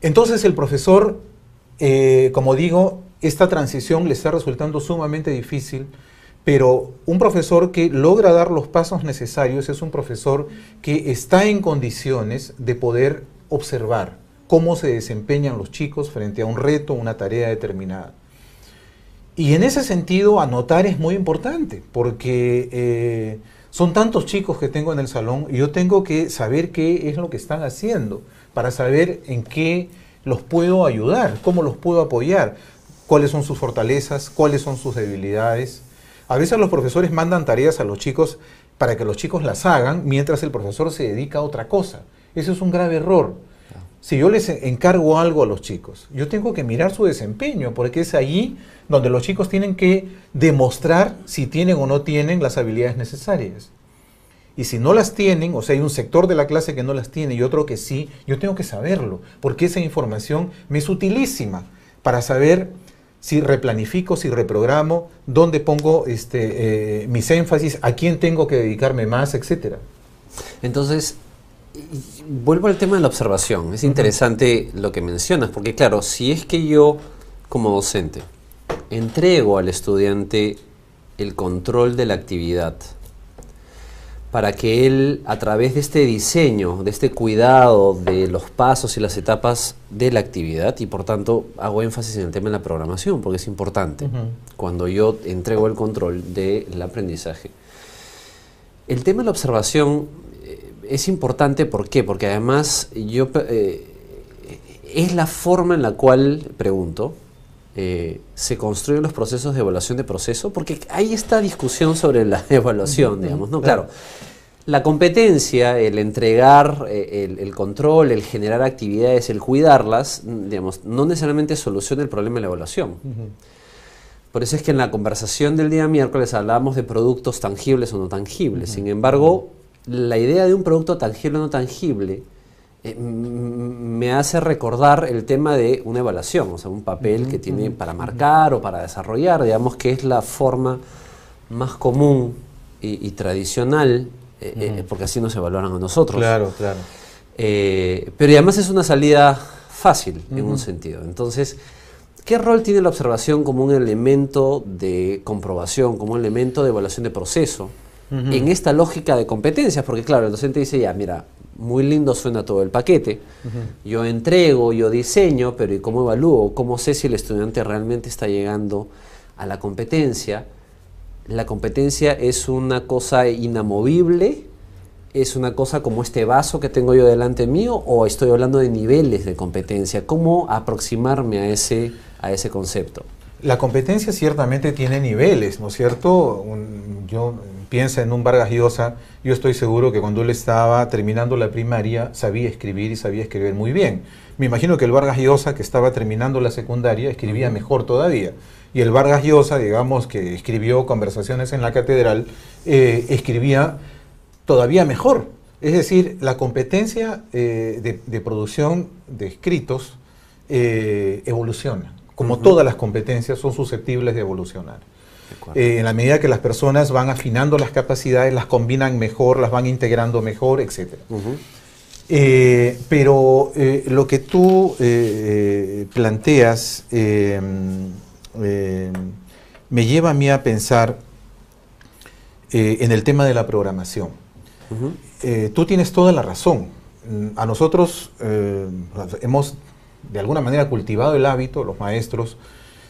Entonces el profesor, como digo, esta transición le está resultando sumamente difícil, pero un profesor que logra dar los pasos necesarios es un profesor que está en condiciones de poder observar cómo se desempeñan los chicos frente a un reto, una tarea determinada. Y en ese sentido, anotar es muy importante, porque son tantos chicos que tengo en el salón y yo tengo que saber qué es lo que están haciendo, para saber en qué los puedo ayudar, cómo los puedo apoyar, cuáles son sus fortalezas, cuáles son sus debilidades. A veces los profesores mandan tareas a los chicos para que los chicos las hagan mientras el profesor se dedica a otra cosa. Eso es un grave error. Si yo les encargo algo a los chicos, yo tengo que mirar su desempeño, porque es allí donde los chicos tienen que demostrar si tienen o no tienen las habilidades necesarias. Y si no las tienen, o sea, hay un sector de la clase que no las tiene y otro que sí, yo tengo que saberlo, porque esa información me es utilísima para saber si replanifico, si reprogramo, dónde pongo mis énfasis, a quién tengo que dedicarme más, etc. Entonces, vuelvo al tema de la observación. Es interesante lo que mencionas, porque claro, si es que yo, como docente, entrego al estudiante el control de la actividad, para que él, a través de este diseño, de este cuidado de los pasos y las etapas de la actividad, y por tanto hago énfasis en el tema de la programación, porque es importante, cuando yo entrego el control del aprendizaje. El tema de la observación es importante, ¿por qué? Porque además es la forma en la cual, pregunto, se construyen los procesos de evaluación de proceso, porque hay esta discusión sobre la evaluación, digamos, ¿no? Claro, la competencia, el entregar el control, el generar actividades, el cuidarlas, digamos, no necesariamente soluciona el problema de la evaluación. Por eso es que en la conversación del día miércoles hablábamos de productos tangibles o no tangibles. Sin embargo, la idea de un producto tangible o no tangible me hace recordar el tema de una evaluación, o sea, un papel que tiene para marcar o para desarrollar, digamos que es la forma más común y tradicional, porque así nos evaluaron a nosotros. Claro, claro. Pero además es una salida fácil en un sentido. Entonces, ¿qué rol tiene la observación como un elemento de comprobación, como un elemento de evaluación de proceso en esta lógica de competencias? Porque claro, el docente dice, ya, mira, muy lindo suena todo el paquete, yo entrego, yo diseño, pero ¿y cómo evalúo? ¿Cómo sé si el estudiante realmente está llegando a la competencia? ¿La competencia es una cosa inamovible? ¿Es una cosa como este vaso que tengo yo delante mío? ¿O estoy hablando de niveles de competencia? ¿Cómo aproximarme a ese concepto? La competencia ciertamente tiene niveles, ¿no es cierto? Piensa en un Vargas Llosa, yo estoy seguro que cuando él estaba terminando la primaria sabía escribir y sabía escribir muy bien. Me imagino que el Vargas Llosa que estaba terminando la secundaria escribía mejor todavía. Y el Vargas Llosa, digamos, que escribió Conversaciones en la Catedral, escribía todavía mejor. Es decir, la competencia de producción de escritos evoluciona. Como todas las competencias son susceptibles de evolucionar. En la medida que las personas van afinando las capacidades, las combinan mejor, las van integrando mejor, etc. Pero lo que tú planteas me lleva a mí a pensar en el tema de la programación. Tú tienes toda la razón. A nosotros hemos de alguna manera cultivado el hábito, los maestros,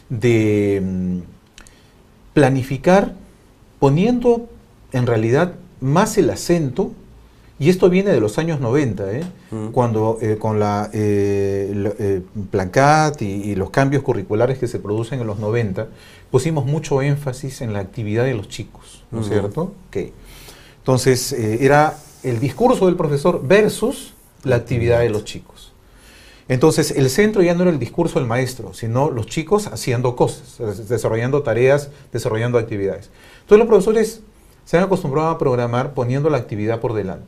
de planificar poniendo en realidad más el acento, y esto viene de los años 90, cuando con la Plan-CAT y los cambios curriculares que se producen en los 90, pusimos mucho énfasis en la actividad de los chicos, ¿no es cierto? Okay. Entonces, era el discurso del profesor versus la actividad de los chicos. Entonces, el centro ya no era el discurso del maestro, sino los chicos haciendo cosas, desarrollando tareas, desarrollando actividades. Entonces, los profesores se han acostumbrado a programar poniendo la actividad por delante.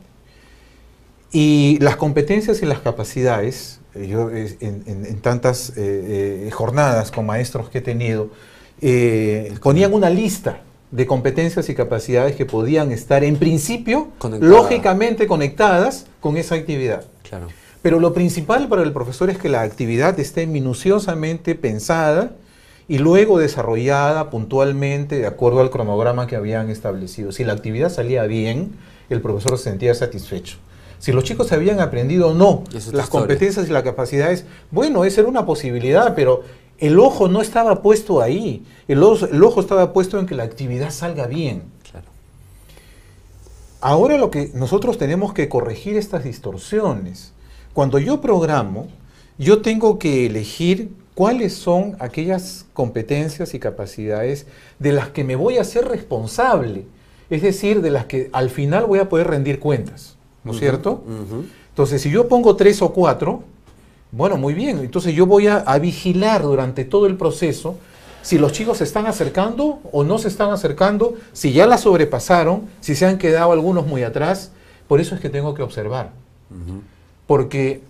Y las competencias y las capacidades, yo en tantas jornadas con maestros que he tenido, ponían una lista de competencias y capacidades que podían estar en principio lógicamente conectadas con esa actividad. Claro. Pero lo principal para el profesor es que la actividad esté minuciosamente pensada y luego desarrollada puntualmente de acuerdo al cronograma que habían establecido. Si la actividad salía bien, el profesor se sentía satisfecho. Si los chicos habían aprendido o no las competencias y las capacidades, bueno, esa era una posibilidad, pero el ojo no estaba puesto ahí. El ojo estaba puesto en que la actividad salga bien. Claro. Ahora lo que nosotros tenemos que corregir estas distorsiones. Cuando yo programo, yo tengo que elegir cuáles son aquellas competencias y capacidades de las que me voy a ser responsable. Es decir, de las que al final voy a poder rendir cuentas. ¿No es cierto? Entonces, si yo pongo 3 o 4, bueno, muy bien. Entonces yo voy a vigilar durante todo el proceso si los chicos se están acercando o no se están acercando, si ya la sobrepasaron, si se han quedado algunos muy atrás. Por eso es que tengo que observar. Porque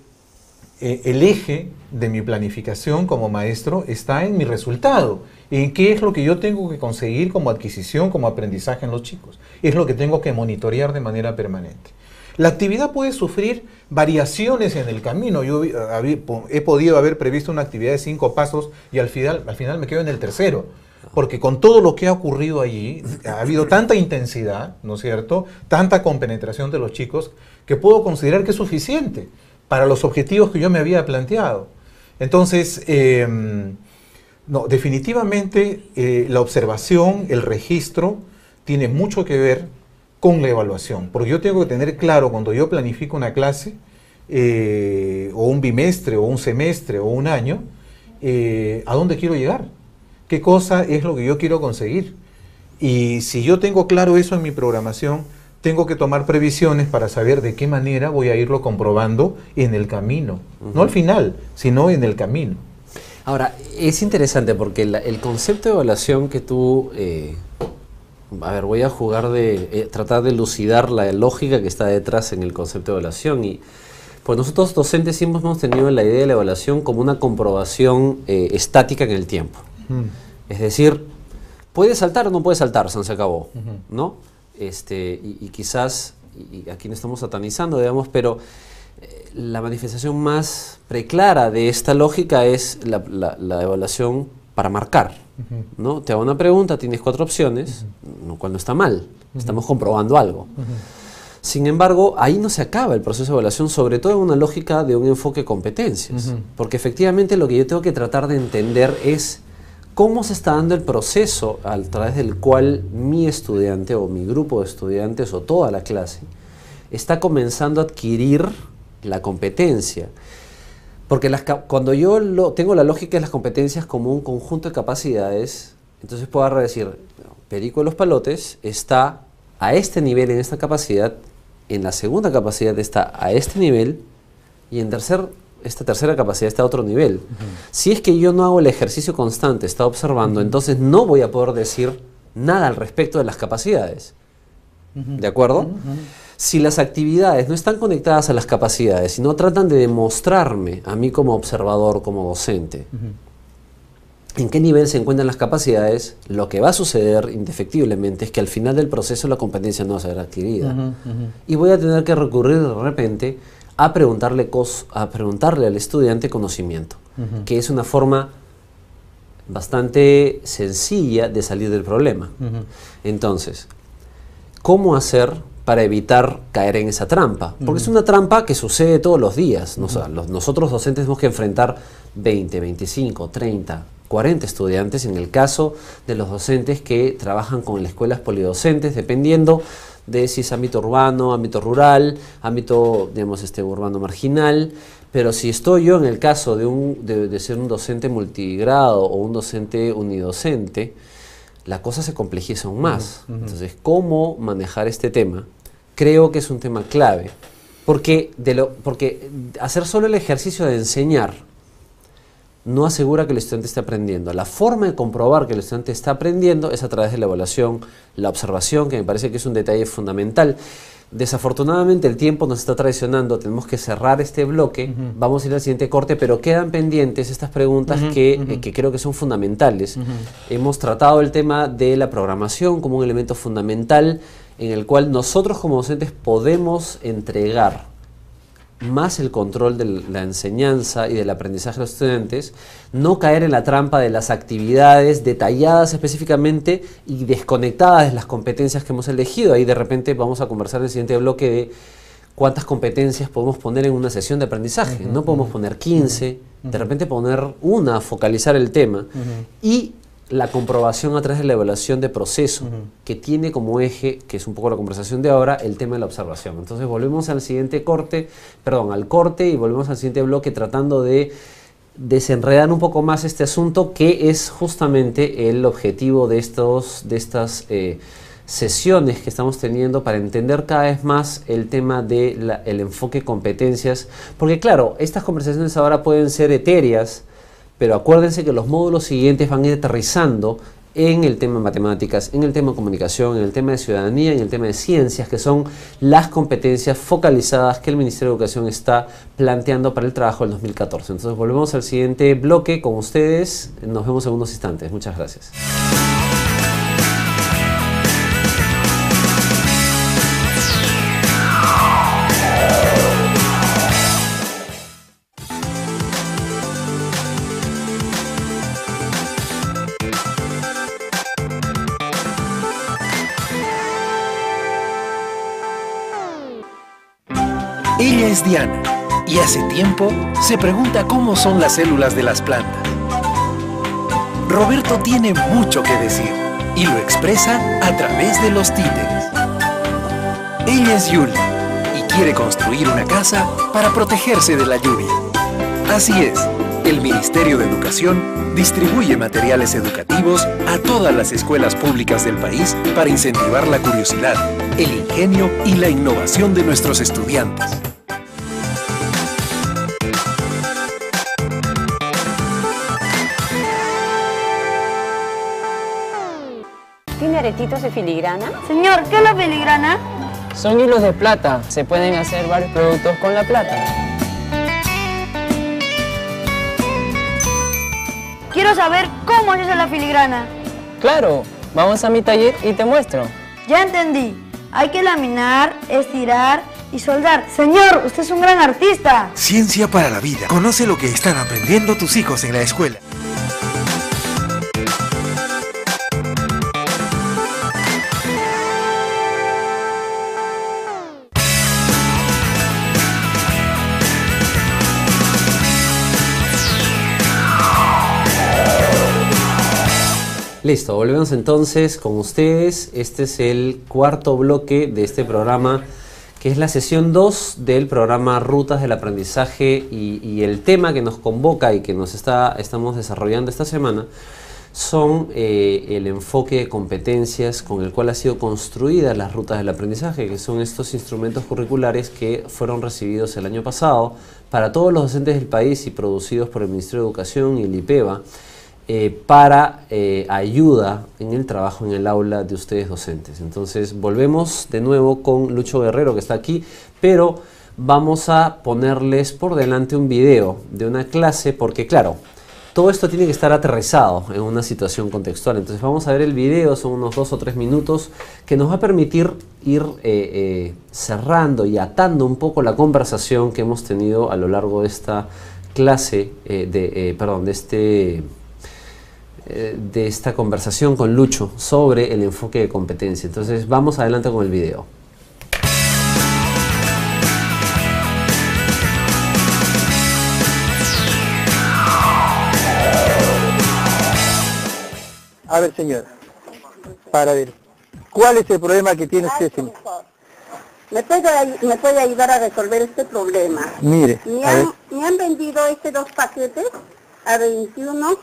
el eje de mi planificación como maestro está en mi resultado, en qué es lo que yo tengo que conseguir como adquisición, como aprendizaje en los chicos. Es lo que tengo que monitorear de manera permanente. La actividad puede sufrir variaciones en el camino. Yo he podido haber previsto una actividad de 5 pasos y al final me quedo en el tercero. Porque con todo lo que ha ocurrido allí, ha habido tanta intensidad, ¿no es cierto?, tanta compenetración de los chicos, que puedo considerar que es suficiente para los objetivos que yo me había planteado. Entonces, no, definitivamente la observación, el registro, tiene mucho que ver con la evaluación, porque yo tengo que tener claro cuando yo planifico una clase, o un bimestre, o un semestre, o un año, a dónde quiero llegar, qué cosa es lo que yo quiero conseguir. Y si yo tengo claro eso en mi programación, tengo que tomar previsiones para saber de qué manera voy a irlo comprobando en el camino, no al final, sino en el camino. Ahora, es interesante porque el concepto de evaluación que tú... a ver, voy a jugar tratar de elucidar la lógica que está detrás en el concepto de evaluación. Y pues nosotros docentes siempre hemos tenido la idea de la evaluación como una comprobación estática en el tiempo. Es decir, puede saltar o no puede saltar, se acabó, ¿no? Y quizás, y aquí no estamos satanizando, digamos, pero la manifestación más preclara de esta lógica es la evaluación para marcar, ¿no? Te hago una pregunta, tienes 4 opciones, lo cual no está mal, estamos comprobando algo. Sin embargo, ahí no se acaba el proceso de evaluación, sobre todo en una lógica de un enfoque competencias, porque efectivamente lo que yo tengo que tratar de entender es cómo se está dando el proceso a través del cual mi estudiante o mi grupo de estudiantes o toda la clase está comenzando a adquirir la competencia. Porque cuando yo tengo la lógica de las competencias como un conjunto de capacidades, entonces puedo agarrar y decir, Perico de los Palotes está a este nivel en esta capacidad, en la segunda capacidad está a este nivel, y en esta tercera capacidad está a otro nivel. Si es que yo no hago el ejercicio constante, está observando, entonces no voy a poder decir nada al respecto de las capacidades. ¿De acuerdo? Si las actividades no están conectadas a las capacidades, sino tratan de demostrarme a mí como observador, como docente, en qué nivel se encuentran las capacidades, lo que va a suceder indefectiblemente es que al final del proceso la competencia no va a ser adquirida. Y voy a tener que recurrir de repente a preguntarle al estudiante conocimiento, que es una forma bastante sencilla de salir del problema. Entonces, ¿cómo hacer para evitar caer en esa trampa? Porque es una trampa que sucede todos los días. Nosotros docentes tenemos que enfrentar 20, 25, 30, 40 estudiantes, en el caso de los docentes que trabajan con las escuelas polidocentes, dependiendo de si es ámbito urbano, ámbito rural, ámbito, digamos, urbano marginal. Pero si estoy yo en el caso de ser un docente multigrado o un docente unidocente, la cosa se complejiza aún más. Entonces, ¿cómo manejar este tema? Creo que es un tema clave, porque hacer solo el ejercicio de enseñar no asegura que el estudiante esté aprendiendo. La forma de comprobar que el estudiante está aprendiendo es a través de la evaluación, la observación, que me parece que es un detalle fundamental. Desafortunadamente el tiempo nos está traicionando, tenemos que cerrar este bloque, vamos a ir al siguiente corte, pero quedan pendientes estas preguntas que creo que son fundamentales. Hemos tratado el tema de la programación como un elemento fundamental en el cual nosotros como docentes podemos entregar más el control de la enseñanza y del aprendizaje de los estudiantes, no caer en la trampa de las actividades detalladas específicamente y desconectadas de las competencias que hemos elegido. Ahí de repente vamos a conversar en el siguiente bloque de cuántas competencias podemos poner en una sesión de aprendizaje. No podemos poner 15, de repente poner una, focalizar el tema. Y la comprobación a través de la evaluación de proceso, que tiene como eje, que es un poco la conversación de ahora, el tema de la observación. Entonces volvemos al siguiente corte, al corte, y volvemos al siguiente bloque tratando de desenredar un poco más este asunto, que es justamente el objetivo de estas sesiones que estamos teniendo para entender cada vez más el tema del enfoque competencias. Porque claro, estas conversaciones ahora pueden ser etéreas, pero acuérdense que los módulos siguientes van a ir aterrizando en el tema de matemáticas, en el tema de comunicación, en el tema de ciudadanía y en el tema de ciencias, que son las competencias focalizadas que el Ministerio de Educación está planteando para el trabajo del 2014. Entonces volvemos al siguiente bloque con ustedes. Nos vemos en unos instantes. Muchas gracias. Ella es Diana y hace tiempo se pregunta cómo son las células de las plantas. Roberto tiene mucho que decir y lo expresa a través de los títeres. Ella es Yuli y quiere construir una casa para protegerse de la lluvia. Así es, el Ministerio de Educación distribuye materiales educativos a todas las escuelas públicas del país para incentivar la curiosidad, el ingenio y la innovación de nuestros estudiantes. ¿Tiene aretitos de filigrana? Señor, ¿qué es la filigrana? Son hilos de plata. Se pueden hacer varios productos con la plata. Quiero saber cómo se hace la filigrana. Claro, vamos a mi taller y te muestro. Ya entendí. Hay que laminar, estirar y soldar. Señor, usted es un gran artista. Ciencia para la vida. Conoce lo que están aprendiendo tus hijos en la escuela. Listo, volvemos entonces con ustedes. Este es el cuarto bloque de este programa que es la sesión 2 del programa Rutas del Aprendizaje, y el tema que nos convoca y que estamos desarrollando esta semana son el enfoque de competencias con el cual ha sido construidas las rutas del aprendizaje, que son estos instrumentos curriculares que fueron recibidos el año pasado para todos los docentes del país y producidos por el Ministerio de Educación y el IPEVA, para ayuda en el trabajo en el aula de ustedes docentes. Entonces volvemos de nuevo con Lucho Guerrero, que está aquí, pero vamos a ponerles por delante un video de una clase, porque claro, todo esto tiene que estar aterrizado en una situación contextual. Entonces vamos a ver el video, son unos 2 o 3 minutos, que nos va a permitir ir cerrando y atando un poco la conversación que hemos tenido a lo largo de esta clase, de esta conversación con Lucho sobre el enfoque de competencia. Entonces vamos adelante con el video. A ver, señora, para ver, ¿cuál es el problema que tiene usted, señor? ¿Me puede ayudar a resolver este problema? Mire, me han vendido 2 paquetes a 21.60.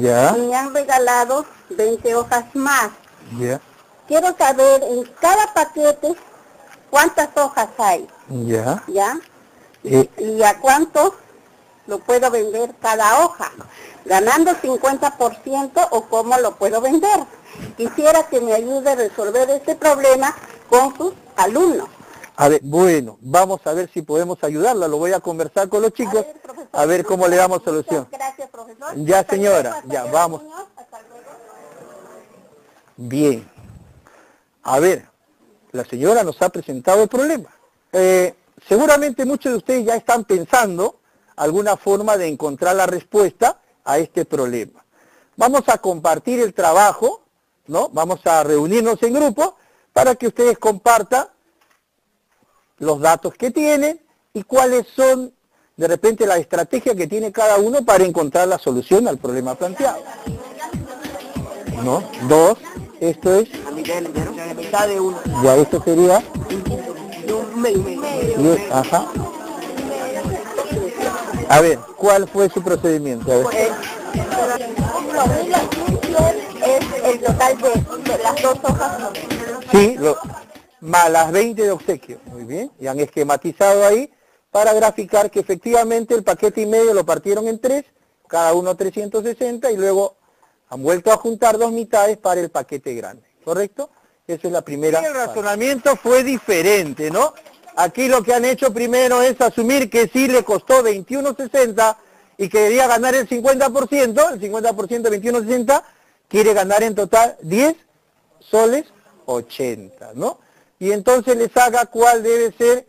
Ya. Y me han regalado 20 hojas más. Ya. Quiero saber en cada paquete cuántas hojas hay. Ya. ¿Ya? ¿Y a cuánto lo puedo vender cada hoja? ¿Ganando 50% o cómo lo puedo vender? Quisiera que me ayude a resolver este problema con sus alumnos. A ver, bueno, vamos a ver si podemos ayudarla. Lo voy a conversar con los chicos, a ver cómo le damos solución. Gracias, profesor. Ya, señora, ya, vamos. Bien. A ver, la señora nos ha presentado el problema. Seguramente muchos de ustedes ya están pensando alguna forma de encontrar la respuesta a este problema. Vamos a compartir el trabajo, ¿no? Vamos a reunirnos en grupo para que ustedes compartan los datos que tienen y cuáles son de repente la estrategia que tiene cada uno para encontrar la solución al problema planteado. ¿No? 2, esto es... La mitad de uno. Ya, esto sería... Ajá. A ver, ¿cuál fue su procedimiento? A ver. Es el total de las 2 hojas. Sí, más las 20 de obsequio. Muy bien, y han esquematizado ahí para graficar que efectivamente el paquete y medio lo partieron en 3, cada uno 360, y luego han vuelto a juntar 2 mitades para el paquete grande, ¿correcto? Esa es la primera. El razonamiento fue diferente, ¿no? Aquí lo que han hecho primero es asumir que sí le costó 21.60 y que debía ganar el 50% de 21.60 quiere ganar en total 10 soles 80, ¿no? Y entonces le saca cuál debe ser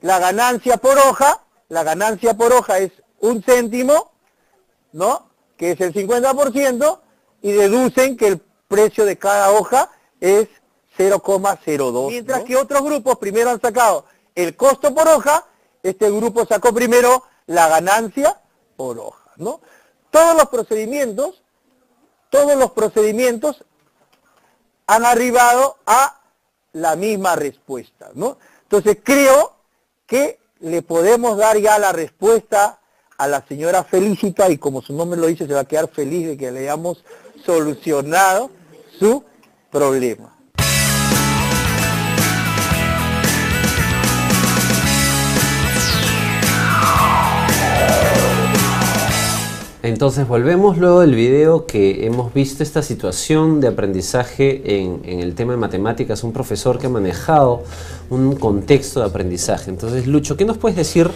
la ganancia por hoja. La ganancia por hoja es 1 céntimo, ¿no? Que es el 50%, y deducen que el precio de cada hoja es 0,02. Mientras que otros grupos primero han sacado el costo por hoja, este grupo sacó primero la ganancia por hoja, ¿no? Todos los procedimientos han arribado a la misma respuesta, ¿no? Entonces creo que le podemos dar ya la respuesta a la señora Felicita, y como su nombre lo dice, se va a quedar feliz de que le hayamos solucionado su problema. Entonces volvemos luego del video que hemos visto esta situación de aprendizaje en el tema de matemáticas, un profesor que ha manejado un contexto de aprendizaje. Entonces, Lucho, ¿qué nos puedes decir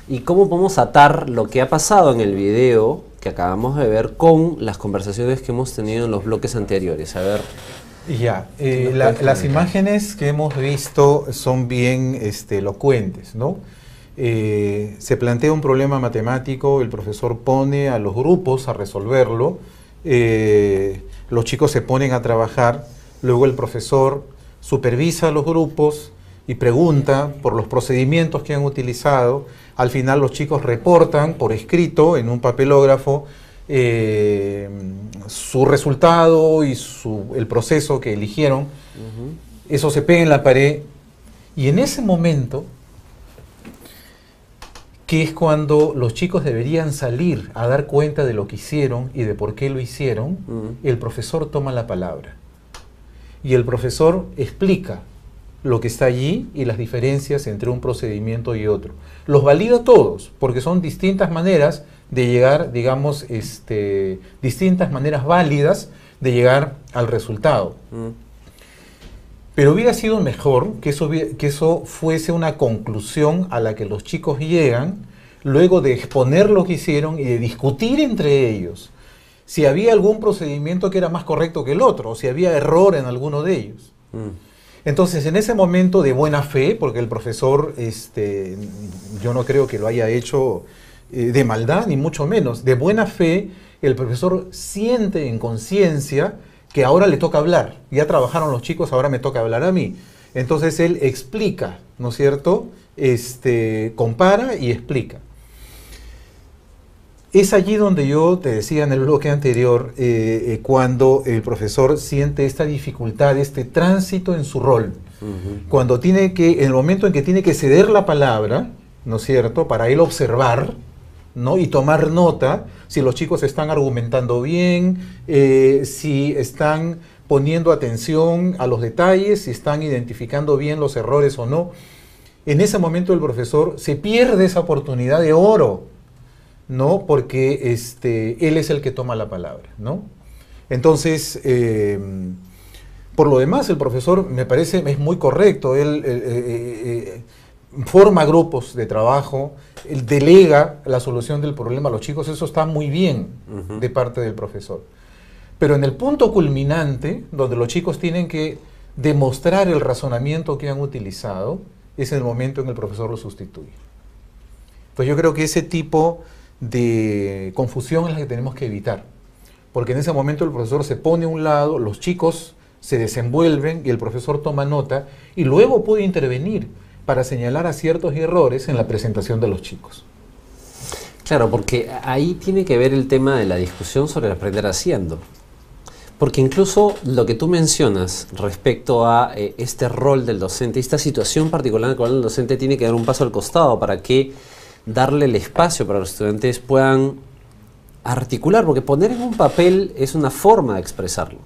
y cómo podemos atar lo que ha pasado en el video que acabamos de ver con las conversaciones que hemos tenido en los bloques anteriores? A ver. Ya, las imágenes que hemos visto son bien elocuentes, ¿no? Se plantea un problema matemático, el profesor pone a los grupos a resolverlo, los chicos se ponen a trabajar, luego el profesor supervisa a los grupos y pregunta por los procedimientos que han utilizado. Al final los chicos reportan por escrito en un papelógrafo su resultado y el proceso que eligieron. Eso se pega en la pared Y en ese momento, que es cuando los chicos deberían salir a dar cuenta de lo que hicieron y de por qué lo hicieron, el profesor toma la palabra. Y el profesor explica lo que está allí y las diferencias entre un procedimiento y otro. Los valida todos, porque son distintas maneras de llegar, digamos, distintas maneras válidas de llegar al resultado. Pero hubiera sido mejor que eso fuese una conclusión a la que los chicos llegan luego de exponer lo que hicieron y de discutir entre ellos si había algún procedimiento que era más correcto que el otro, o si había error en alguno de ellos. Entonces, en ese momento de buena fe, porque el profesor, yo no creo que lo haya hecho de maldad, ni mucho menos, de buena fe, el profesor siente en conciencia que ahora le toca hablar. Ya trabajaron los chicos, ahora me toca hablar a mí. Entonces él explica, ¿no es cierto? Compara y explica. Es allí donde yo te decía en el bloque anterior, cuando el profesor siente esta dificultad, este tránsito en su rol. Cuando en el momento en que tiene que ceder la palabra, ¿no es cierto?, para él observar, ¿no?, y tomar nota si los chicos están argumentando bien, si están poniendo atención a los detalles, si están identificando bien los errores o no. En ese momento el profesor se pierde esa oportunidad de oro, ¿no?, porque él es el que toma la palabra, ¿no? Entonces, por lo demás, el profesor, me parece, es muy correcto. Él forma grupos de trabajo, él delega la solución del problema a los chicos. Eso está muy bien de parte del profesor. Pero en el punto culminante, donde los chicos tienen que demostrar el razonamiento que han utilizado, es el momento en que el profesor lo sustituye. Entonces yo creo que ese tipo de confusión es la que tenemos que evitar, porque en ese momento el profesor se pone a un lado, los chicos se desenvuelven y el profesor toma nota y luego puede intervenir para señalar aciertos y errores en la presentación de los chicos. Claro, porque ahí tiene que ver el tema de la discusión sobre el aprender haciendo. Porque incluso lo que tú mencionas respecto a este rol del docente, esta situación particular en la cual el docente tiene que dar un paso al costado para que darle el espacio para que los estudiantes puedan articular, porque poner en un papel es una forma de expresarlo,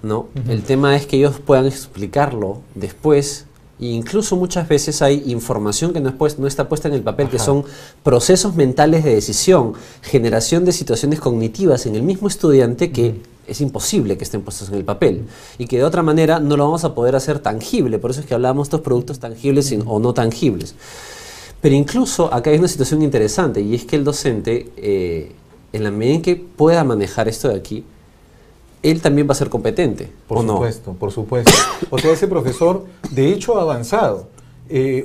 ¿no? El tema es que ellos puedan explicarlo después, e incluso muchas veces hay información que no está puesta en el papel, que son procesos mentales de decisión, generación de situaciones cognitivas en el mismo estudiante que es imposible que estén puestos en el papel y que de otra manera no lo vamos a poder hacer tangible. Por eso es que hablamos de estos productos tangibles o no tangibles. Pero incluso acá hay una situación interesante, y es que el docente, en la medida en que pueda manejar esto de aquí, él también va a ser competente, por supuesto, por supuesto. O sea, ese profesor, de hecho, ha avanzado.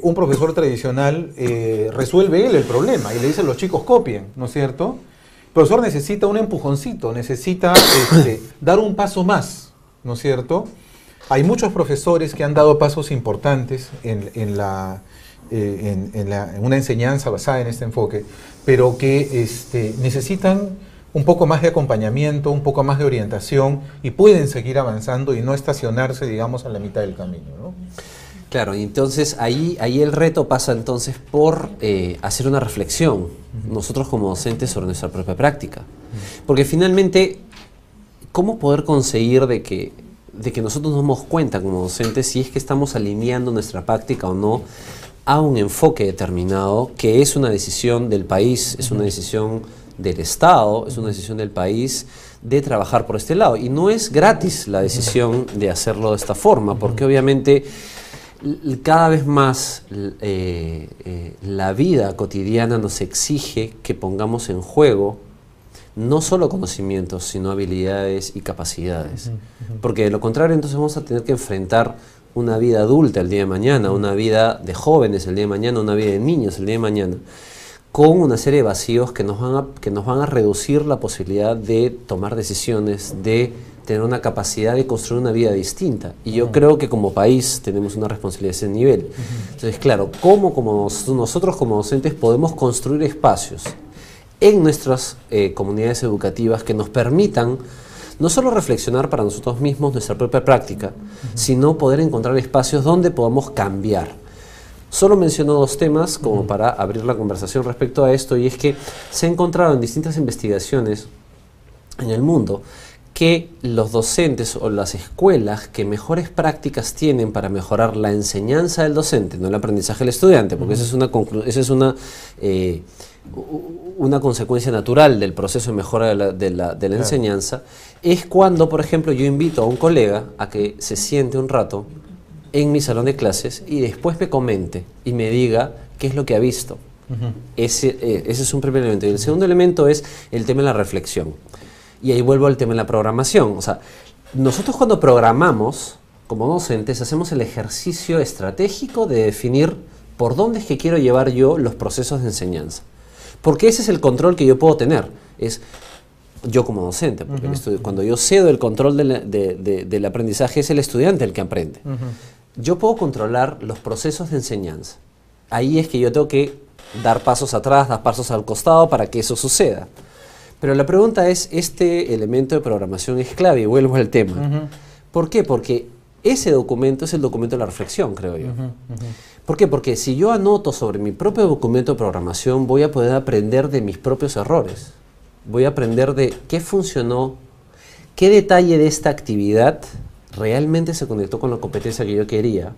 Un profesor tradicional resuelve él el problema y le dice a los chicos copien, ¿no es cierto? El profesor necesita un empujoncito, necesita dar un paso más, ¿no es cierto? Hay muchos profesores que han dado pasos importantes en una enseñanza basada en este enfoque, pero que necesitan un poco más de acompañamiento, un poco más de orientación, y pueden seguir avanzando y no estacionarse, digamos, a la mitad del camino, ¿no? Claro, y entonces ahí el reto pasa entonces por hacer una reflexión, nosotros como docentes, sobre nuestra propia práctica. Porque finalmente, ¿cómo poder conseguir de que nosotros nos demos cuenta como docentes si es que estamos alineando nuestra práctica o no a un enfoque determinado, que es una decisión del país, es una decisión del Estado, es una decisión del país de trabajar por este lado? Y no es gratis la decisión de hacerlo de esta forma, porque obviamente cada vez más la vida cotidiana nos exige que pongamos en juego no solo conocimientos, sino habilidades y capacidades. Porque de lo contrario entonces vamos a tener que enfrentar una vida adulta el día de mañana, una vida de jóvenes el día de mañana, una vida de niños el día de mañana, con una serie de vacíos que nos van a reducir la posibilidad de tomar decisiones, de tener una capacidad de construir una vida distinta. Y yo creo que como país tenemos una responsabilidad de ese nivel. Entonces, claro, ¿cómo nosotros como docentes podemos construir espacios en nuestras comunidades educativas que nos permitan no solo reflexionar para nosotros mismos nuestra propia práctica, sino poder encontrar espacios donde podamos cambiar. Solo menciono 2 temas como para abrir la conversación respecto a esto, y es que se ha encontrado en distintas investigaciones en el mundo que los docentes o las escuelas que mejores prácticas tienen para mejorar la enseñanza del docente, no el aprendizaje del estudiante, porque esa es una consecuencia natural del proceso de mejora de la enseñanza, es cuando, por ejemplo, yo invito a un colega a que se siente un rato en mi salón de clases y después me comente y me diga qué es lo que ha visto. Ese es un primer elemento. Y el segundo elemento es el tema de la reflexión. Y ahí vuelvo al tema de la programación. O sea, nosotros cuando programamos, como docentes, hacemos el ejercicio estratégico de definir por dónde es que quiero llevar yo los procesos de enseñanza. Porque ese es el control que yo puedo tener. Es yo como docente, porque cuando yo cedo el control del aprendizaje, es el estudiante el que aprende. Yo puedo controlar los procesos de enseñanza. Ahí es que yo tengo que dar pasos atrás, dar pasos al costado para que eso suceda. Pero la pregunta es, este elemento de programación es clave, y vuelvo al tema. ¿Por qué? Porque ese documento es el documento de la reflexión, creo yo. ¿Por qué? Porque si yo anoto sobre mi propio documento de programación, voy a poder aprender de mis propios errores. Voy a aprender de qué funcionó, qué detalle de esta actividad realmente se conectó con la competencia que yo quería.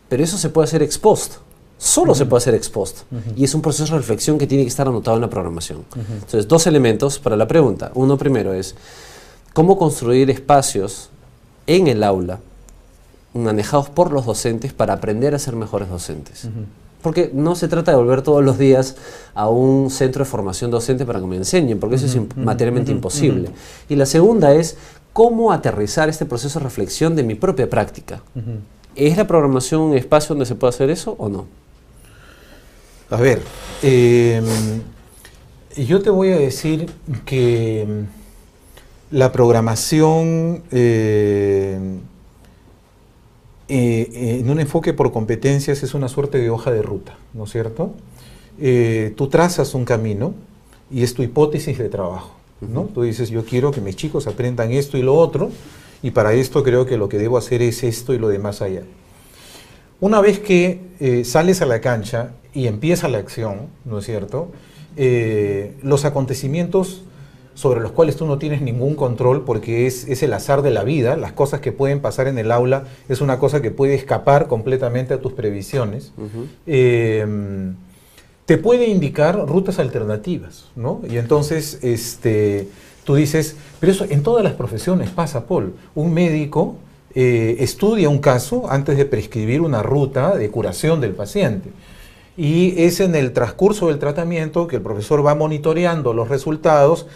Pero eso se puede hacer ex post. Solo se puede hacer ex post. Y es un proceso de reflexión que tiene que estar anotado en la programación. Entonces, 2 elementos para la pregunta. Uno primero es, ¿cómo construir espacios en el aula manejados por los docentes para aprender a ser mejores docentes? Porque no se trata de volver todos los días a un centro de formación docente para que me enseñen, porque eso es materialmente imposible. Y la segunda es, ¿cómo aterrizar este proceso de reflexión de mi propia práctica? ¿Es la programación un espacio donde se puede hacer eso o no? A ver, yo te voy a decir que la programación en un enfoque por competencias es una suerte de hoja de ruta, ¿no es cierto? Tú trazas un camino y es tu hipótesis de trabajo, ¿no? Tú dices, yo quiero que mis chicos aprendan esto y lo otro, y para esto creo que lo que debo hacer es esto y lo demás allá. Una vez que sales a la cancha y empieza la acción, ¿no es cierto? Los acontecimientos sobre los cuales tú no tienes ningún control, porque es el azar de la vida, las cosas que pueden pasar en el aula es una cosa que puede escapar completamente a tus previsiones, te puede indicar rutas alternativas, ¿no? Y entonces tú dices, pero eso en todas las profesiones pasa, Paul. Un médico estudia un caso antes de prescribir una ruta de curación del paciente. Y es en el transcurso del tratamiento que el profesor va monitoreando los resultados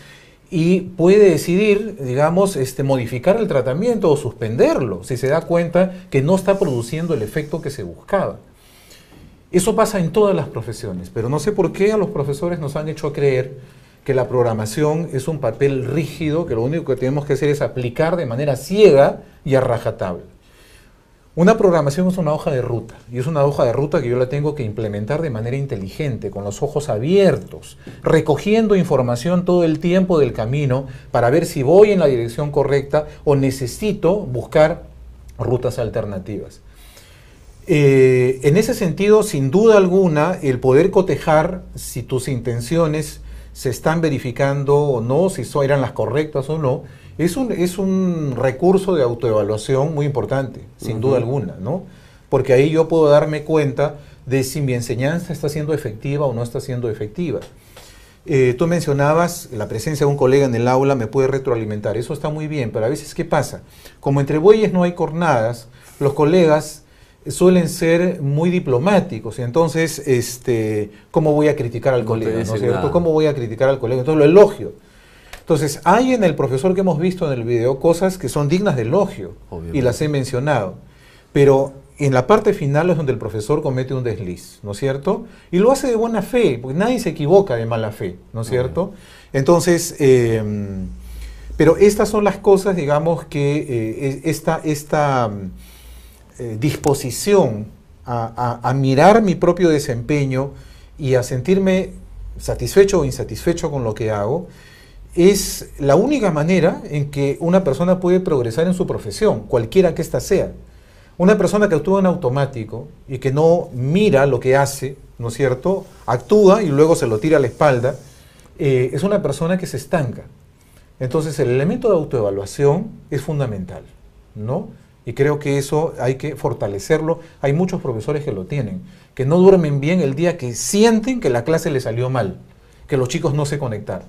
y puede decidir, digamos, modificar el tratamiento o suspenderlo, si se da cuenta que no está produciendo el efecto que se buscaba. Eso pasa en todas las profesiones, pero no sé por qué a los profesores nos han hecho creer que la programación es un papel rígido, que lo único que tenemos que hacer es aplicar de manera ciega y a rajatabla. Una programación es una hoja de ruta, y es una hoja de ruta que yo la tengo que implementar de manera inteligente, con los ojos abiertos, recogiendo información todo el tiempo del camino para ver si voy en la dirección correcta o necesito buscar rutas alternativas. En ese sentido, sin duda alguna, el poder cotejar si tus intenciones se están verificando o no, si eran las correctas o no, es un recurso de autoevaluación muy importante, sin duda alguna, ¿no? Porque ahí yo puedo darme cuenta de si mi enseñanza está siendo efectiva o no está siendo efectiva. Tú mencionabas la presencia de un colega en el aula me puede retroalimentar, eso está muy bien, pero a veces ¿qué pasa? Como entre bueyes no hay cornadas, los colegas suelen ser muy diplomáticos, y entonces, ¿cómo voy a criticar al colega? ¿No es cierto? ¿Cómo voy a criticar al colega? Entonces lo elogio. Entonces, hay en el profesor que hemos visto en el video cosas que son dignas de elogio, obviamente, y las he mencionado, pero en la parte final es donde el profesor comete un desliz, ¿no es cierto? Y lo hace de buena fe, porque nadie se equivoca de mala fe, ¿no es cierto? Entonces, pero estas son las cosas, digamos, que esta disposición a mirar mi propio desempeño y a sentirme satisfecho o insatisfecho con lo que hago, es la única manera en que una persona puede progresar en su profesión, cualquiera que ésta sea. Una persona que actúa en automático y que no mira lo que hace, ¿no es cierto?, actúa y luego se lo tira a la espalda, es una persona que se estanca. Entonces el elemento de autoevaluación es fundamental, ¿no? Y creo que eso hay que fortalecerlo. Hay muchos profesores que lo tienen, que no duermen bien el día que sienten que la clase les salió mal, que los chicos no se conectaron.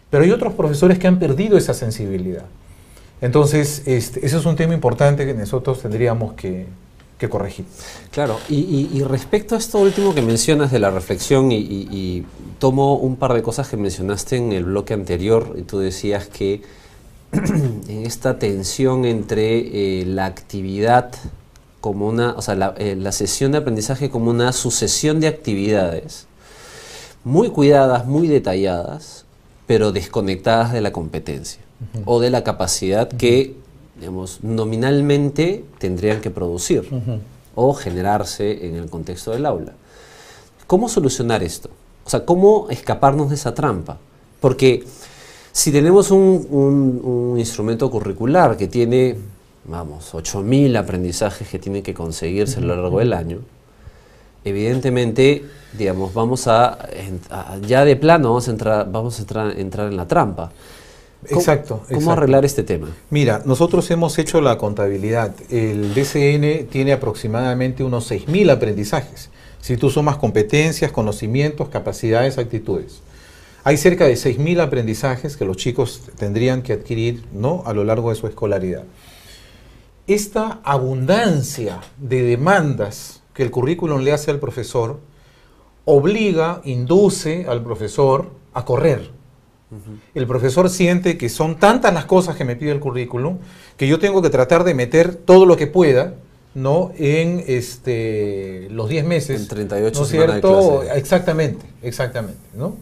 Pero hay otros profesores que han perdido esa sensibilidad. Entonces, ese es un tema importante que nosotros tendríamos que corregir. Claro, y respecto a esto último que mencionas de la reflexión, y tomo un par de cosas que mencionaste en el bloque anterior, y tú decías que en esta tensión entre la actividad como una, o sea, la sesión de aprendizaje como una sucesión de actividades muy cuidadas, muy detalladas, pero desconectadas de la competencia o de la capacidad que, digamos, nominalmente tendrían que producir o generarse en el contexto del aula. ¿Cómo solucionar esto? O sea, ¿cómo escaparnos de esa trampa? Porque si tenemos un instrumento curricular que tiene, vamos, 8.000 aprendizajes que tienen que conseguirse a lo largo del año, evidentemente, digamos, vamos ya de plano vamos a entrar en la trampa. Exacto. ¿Cómo arreglar este tema? Mira, nosotros hemos hecho la contabilidad. El DCN tiene aproximadamente unos 6.000 aprendizajes. Si tú sumas competencias, conocimientos, capacidades, actitudes. Hay cerca de 6.000 aprendizajes que los chicos tendrían que adquirir, ¿no?, a lo largo de su escolaridad. Esta abundancia de demandas que el currículum le hace al profesor obliga, induce al profesor a correr. El profesor siente que son tantas las cosas que me pide el currículum que yo tengo que tratar de meter todo lo que pueda, ¿no?, en los 10 meses. En 38 ¿no es semanas cierto? de clase. Exactamente, ¿no?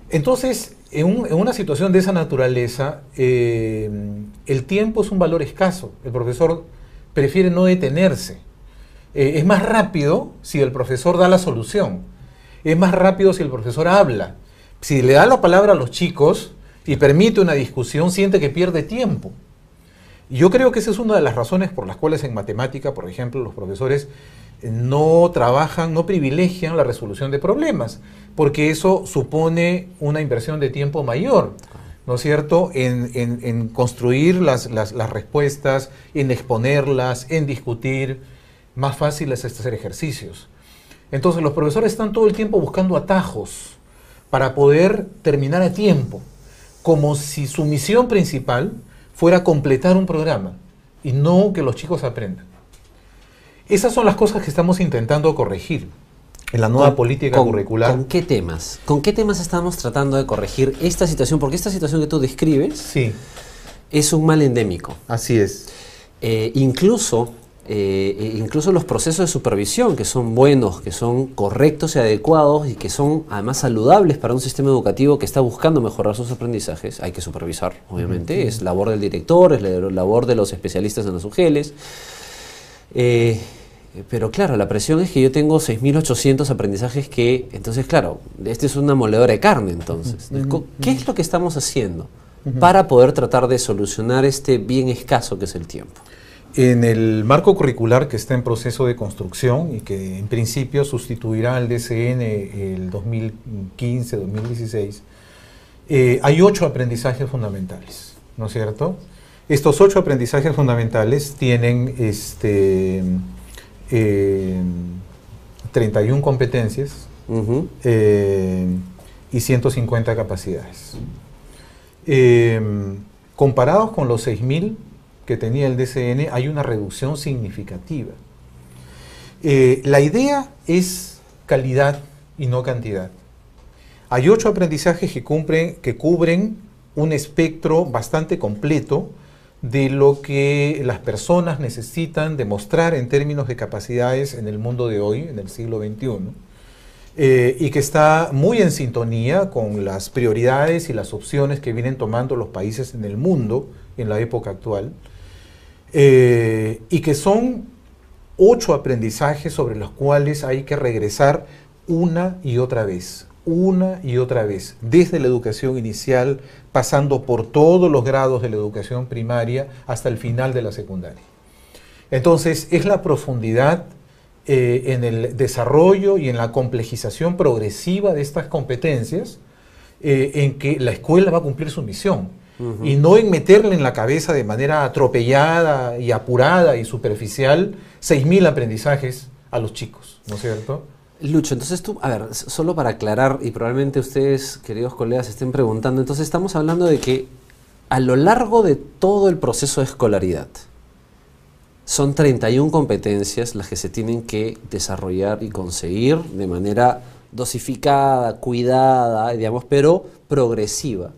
Entonces, en una situación de esa naturaleza, el tiempo es un valor escaso. El profesor prefiere no detenerse. Es más rápido si el profesor da la solución. Es más rápido si el profesor habla. Si le da la palabra a los chicos y permite una discusión, siente que pierde tiempo. Y yo creo que esa es una de las razones por las cuales en matemática, por ejemplo, los profesores no trabajan, no privilegian la resolución de problemas, porque eso supone una inversión de tiempo mayor, ¿no es cierto?, en construir las respuestas, en exponerlas, en discutir. Más fácil es hacer ejercicios. Entonces los profesores están todo el tiempo buscando atajos para poder terminar a tiempo, como si su misión principal fuera completar un programa y no que los chicos aprendan. Esas son las cosas que estamos intentando corregir en la nueva política curricular. ¿Con qué temas? ¿Con qué temas estamos tratando de corregir esta situación? Porque esta situación que tú describes es un mal endémico. Así es. Incluso los procesos de supervisión, que son buenos, que son correctos y adecuados y que son además saludables para un sistema educativo que está buscando mejorar sus aprendizajes, hay que supervisar, obviamente. Es labor del director, es labor de los especialistas en los UGELs. Pero claro, la presión es que yo tengo 6.800 aprendizajes que, entonces claro, este es una moledora de carne entonces. ¿Qué es lo que estamos haciendo para poder tratar de solucionar este bien escaso que es el tiempo? En el marco curricular que está en proceso de construcción y que en principio sustituirá al DCN el 2015-2016, hay 8 aprendizajes fundamentales, ¿no es cierto? Estos 8 aprendizajes fundamentales tienen 31 competencias y 150 capacidades. Comparados con los 6.000 que tenía el DCN, hay una reducción significativa. La idea es calidad y no cantidad. Hay 8 aprendizajes que cubren un espectro bastante completo de lo que las personas necesitan demostrar en términos de capacidades en el mundo de hoy, en el siglo XXI, y que está muy en sintonía con las prioridades y las opciones que vienen tomando los países en el mundo en la época actual, y que son 8 aprendizajes sobre los cuales hay que regresar una y otra vez, una y otra vez, desde la educación inicial, pasando por todos los grados de la educación primaria hasta el final de la secundaria. Entonces, es la profundidad en el desarrollo y en la complejización progresiva de estas competencias en que la escuela va a cumplir su misión. Y no en meterle en la cabeza de manera atropellada y apurada y superficial 6.000 aprendizajes a los chicos, ¿no es cierto? Lucho, entonces tú, a ver, solo para aclarar, y probablemente ustedes, queridos colegas, estén preguntando, entonces estamos hablando de que a lo largo de todo el proceso de escolaridad, son 31 competencias las que se tienen que desarrollar y conseguir de manera dosificada, cuidada, digamos, pero progresiva.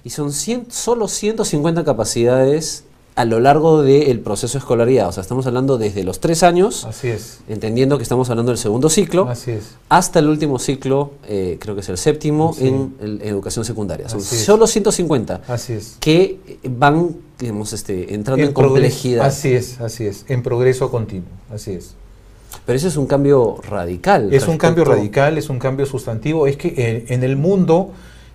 Y son solo 150 capacidades a lo largo del proceso de escolaridad. O sea, estamos hablando desde los 3 años, así es, entendiendo que estamos hablando del segundo ciclo, así es, hasta el último ciclo, creo que es el séptimo, sí, en educación secundaria. Son así solo 150 así es, que van, digamos, entrando en complejidad. Así es, en progreso continuo, así es. Pero eso es un cambio radical. Es un cambio radical, es un cambio sustantivo. Es que en el mundo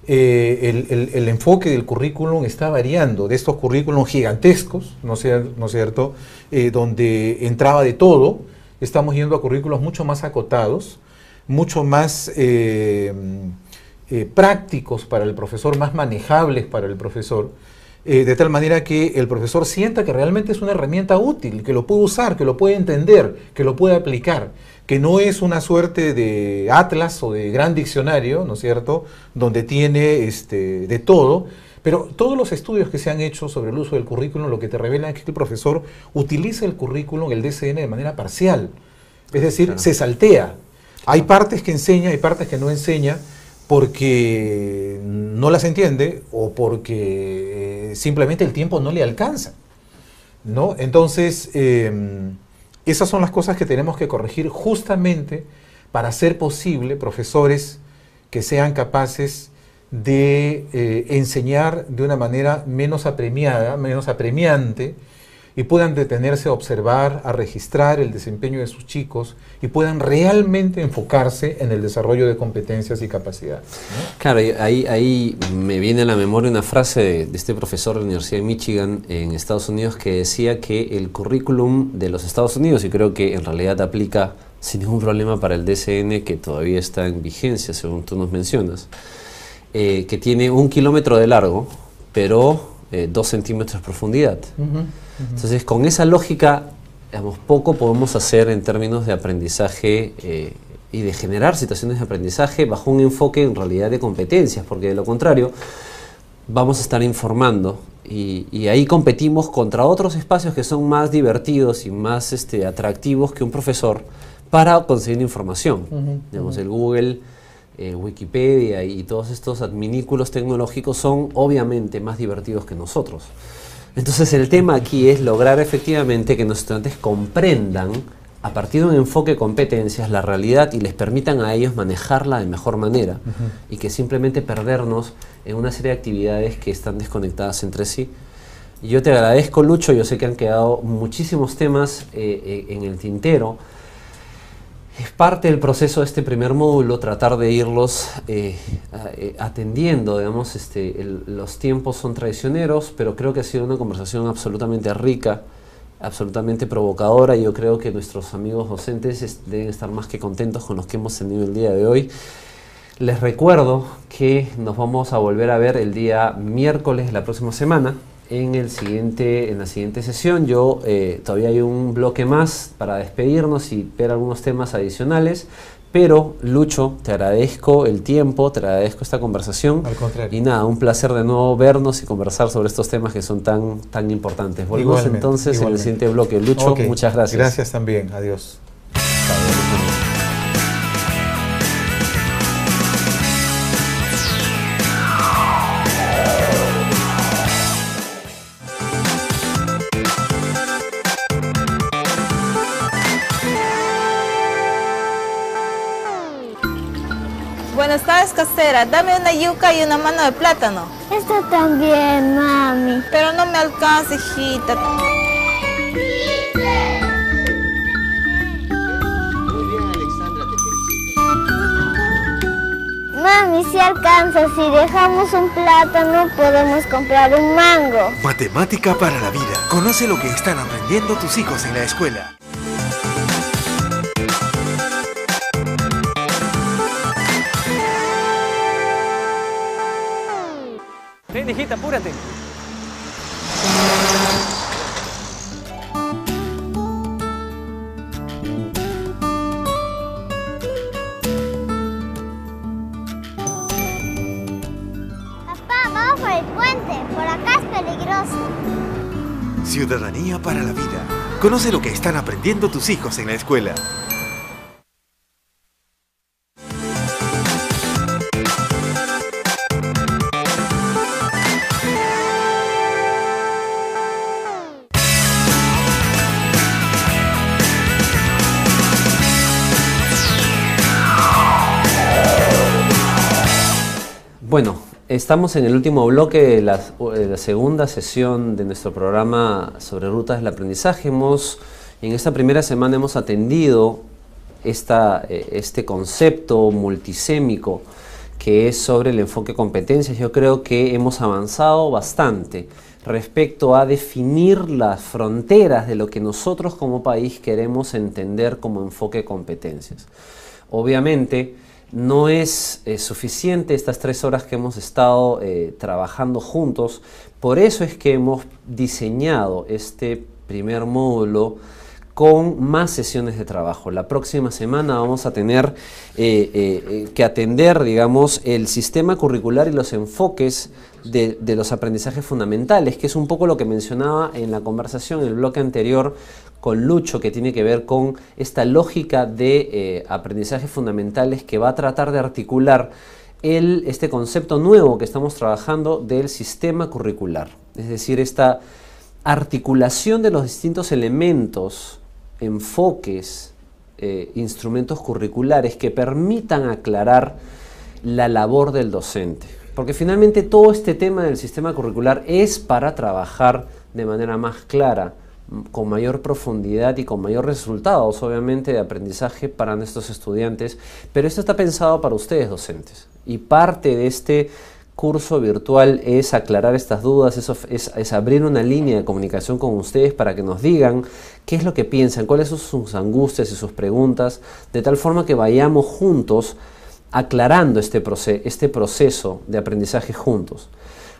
el enfoque del currículum está variando, de estos currículums gigantescos, ¿no es cierto?, donde entraba de todo, estamos yendo a currículos mucho más acotados, mucho más prácticos para el profesor, más manejables para el profesor, de tal manera que el profesor sienta que realmente es una herramienta útil, que lo puede usar, que lo puede entender, que lo puede aplicar, que no es una suerte de atlas o de gran diccionario, ¿no es cierto?, donde tiene de todo, pero todos los estudios que se han hecho sobre el uso del currículum lo que te revelan es que el profesor utiliza el currículum, el DCN, de manera parcial, es decir, claro, se saltea. Hay partes que enseña, hay partes que no enseña, porque no las entiende o porque simplemente el tiempo no le alcanza, ¿no? Entonces, esas son las cosas que tenemos que corregir justamente para hacer posible profesores que sean capaces de enseñar de una manera menos apremiada, menos apremiante, y puedan detenerse a observar, a registrar el desempeño de sus chicos y puedan realmente enfocarse en el desarrollo de competencias y capacidades, ¿no? Claro, ahí me viene a la memoria una frase de este profesor de la Universidad de Michigan en Estados Unidos que decía que el currículum de los Estados Unidos, y creo que en realidad aplica sin ningún problema para el DCN, que todavía está en vigencia según tú nos mencionas, que tiene 1 kilómetro de largo, pero 2 centímetros de profundidad. Entonces, con esa lógica, digamos, poco podemos hacer en términos de aprendizaje y de generar situaciones de aprendizaje bajo un enfoque en realidad de competencias, porque de lo contrario vamos a estar informando y ahí competimos contra otros espacios que son más divertidos y más atractivos que un profesor para conseguir información. Digamos, el Google, Wikipedia y todos estos adminículos tecnológicos son obviamente más divertidos que nosotros. Entonces el tema aquí es lograr efectivamente que nuestros estudiantes comprendan a partir de un enfoque de competencias la realidad y les permitan a ellos manejarla de mejor manera y que simplemente perdernos en una serie de actividades que están desconectadas entre sí. Yo te agradezco, Lucho, yo sé que han quedado muchísimos temas en el tintero. Es parte del proceso de este primer módulo tratar de irlos atendiendo, digamos, los tiempos son traicioneros, pero creo que ha sido una conversación absolutamente rica, absolutamente provocadora, y yo creo que nuestros amigos docentes deben estar más que contentos con los que hemos tenido el día de hoy. Les recuerdo que nos vamos a volver a ver el día miércoles de la próxima semana. En la siguiente sesión todavía hay un bloque más para despedirnos y ver algunos temas adicionales, pero Lucho, te agradezco el tiempo, te agradezco esta conversación. Al contrario. Y nada, un placer de nuevo vernos y conversar sobre estos temas que son tan importantes. Volvemos entonces en el siguiente bloque. Lucho, muchas gracias. Gracias también, adiós. Buenas tardes, casera. Dame una yuca y una mano de plátano. Esto también, mami. Pero no me alcanza, hijita. Muy bien, Alexandra, te felicito. Mami, si alcanza, si dejamos un plátano podemos comprar un mango. Matemática para la vida. Conoce lo que están aprendiendo tus hijos en la escuela. Ven, hijita, apúrate. Vamos por el puente, por acá es peligroso. Ciudadanía para la vida. Conoce lo que están aprendiendo tus hijos en la escuela. Bueno, estamos en el último bloque de la segunda sesión de nuestro programa sobre rutas del aprendizaje. En esta primera semana hemos atendido este concepto multisémico que es sobre el enfoque competencias. Yo creo que hemos avanzado bastante respecto a definir las fronteras de lo que nosotros como país queremos entender como enfoque competencias. Obviamente, no es suficiente estas 3 horas que hemos estado trabajando juntos. Por eso es que hemos diseñado este primer módulo con más sesiones de trabajo. La próxima semana vamos a tener que atender, digamos, el sistema curricular y los enfoques de los aprendizajes fundamentales, que es un poco lo que mencionaba en la conversación, en el bloque anterior, con Lucho, que tiene que ver con esta lógica de aprendizajes fundamentales que va a tratar de articular este concepto nuevo que estamos trabajando del sistema curricular. Es decir, esta articulación de los distintos elementos, enfoques, instrumentos curriculares que permitan aclarar la labor del docente. Porque finalmente todo este tema del sistema curricular es para trabajar de manera más clara, con mayor profundidad y con mayor resultados, obviamente, de aprendizaje para nuestros estudiantes, pero esto está pensado para ustedes, docentes. Y parte de este curso virtual es aclarar estas dudas, es abrir una línea de comunicación con ustedes para que nos digan qué es lo que piensan, cuáles son sus angustias y sus preguntas, de tal forma que vayamos juntos aclarando este proceso de aprendizaje juntos.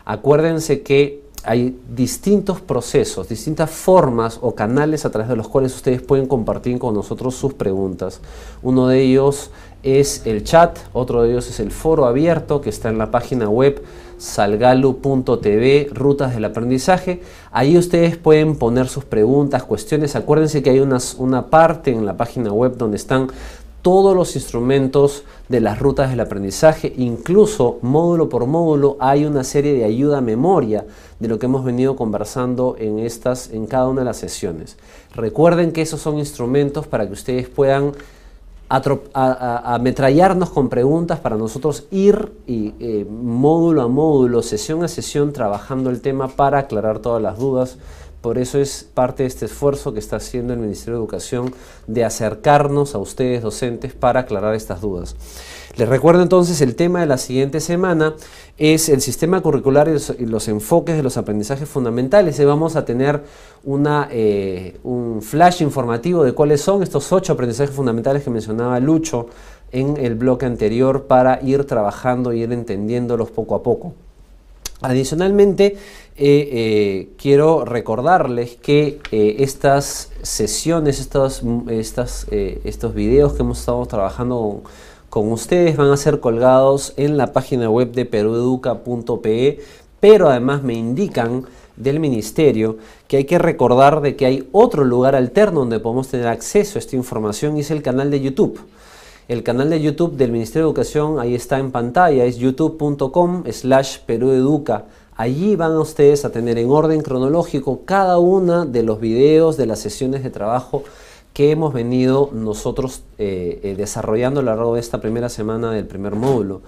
Acuérdense que hay distintos procesos, distintas formas o canales a través de los cuales ustedes pueden compartir con nosotros sus preguntas. Uno de ellos es el chat, otro de ellos es el foro abierto que está en la página web salgalu.tv, rutas del aprendizaje. Ahí ustedes pueden poner sus preguntas, cuestiones. Acuérdense que hay una parte en la página web donde están todos los instrumentos de las rutas del aprendizaje, incluso módulo por módulo hay una serie de ayuda a memoria de lo que hemos venido conversando en cada una de las sesiones. Recuerden que esos son instrumentos para que ustedes puedan ametrallarnos con preguntas para nosotros ir módulo a módulo, sesión a sesión, trabajando el tema para aclarar todas las dudas. Por eso es parte de este esfuerzo que está haciendo el Ministerio de Educación de acercarnos a ustedes docentes para aclarar estas dudas. Les recuerdo entonces el tema de la siguiente semana es el sistema curricular y los enfoques de los aprendizajes fundamentales. Y vamos a tener un flash informativo de cuáles son estos 8 aprendizajes fundamentales que mencionaba Lucho en el bloque anterior para ir trabajando e ir entendiéndolos poco a poco. Adicionalmente, quiero recordarles que estas sesiones, estos videos que hemos estado trabajando con ustedes van a ser colgados en la página web de perueduca.pe, pero además me indican del Ministerio que hay que recordar de que hay otro lugar alterno donde podemos tener acceso a esta información y es el canal de YouTube. El canal de YouTube del Ministerio de Educación, ahí está en pantalla, es youtube.com/perueduca. Allí van ustedes a tener en orden cronológico cada uno de los videos de las sesiones de trabajo que hemos venido nosotros desarrollando a lo largo de esta primera semana del primer módulo.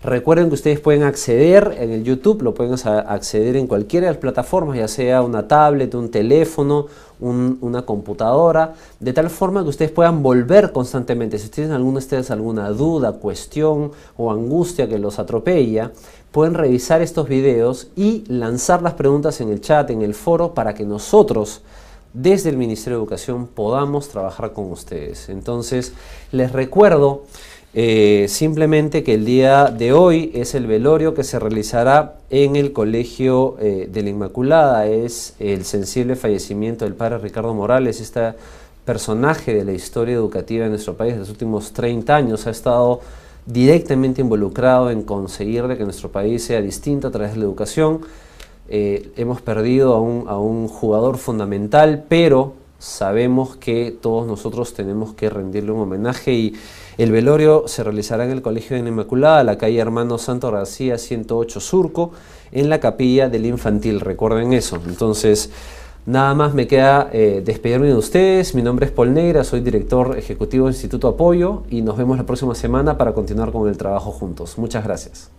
Recuerden que ustedes pueden acceder en el YouTube, lo pueden acceder en cualquiera de las plataformas, ya sea una tablet, un teléfono, una computadora, de tal forma que ustedes puedan volver constantemente. Si tienen alguna duda, cuestión o angustia que los atropella, pueden revisar estos videos y lanzar las preguntas en el chat, en el foro, para que nosotros, desde el Ministerio de Educación, podamos trabajar con ustedes. Entonces, les recuerdo simplemente que el día de hoy es el velorio que se realizará en el Colegio de la Inmaculada. Es el sensible fallecimiento del padre Ricardo Morales, este personaje de la historia educativa de nuestro país de los últimos 30 años. Ha estado directamente involucrado en conseguir de que nuestro país sea distinto a través de la educación. Hemos perdido a un jugador fundamental, pero sabemos que todos nosotros tenemos que rendirle un homenaje, y el velorio se realizará en el Colegio de la Inmaculada, la calle Hermano Santo García 108 Surco, en la capilla del infantil. Recuerden eso. Entonces, nada más me queda despedirme de ustedes. Mi nombre es Paul Negra, soy director ejecutivo del Instituto Apoyo, y nos vemos la próxima semana para continuar con el trabajo juntos. Muchas gracias.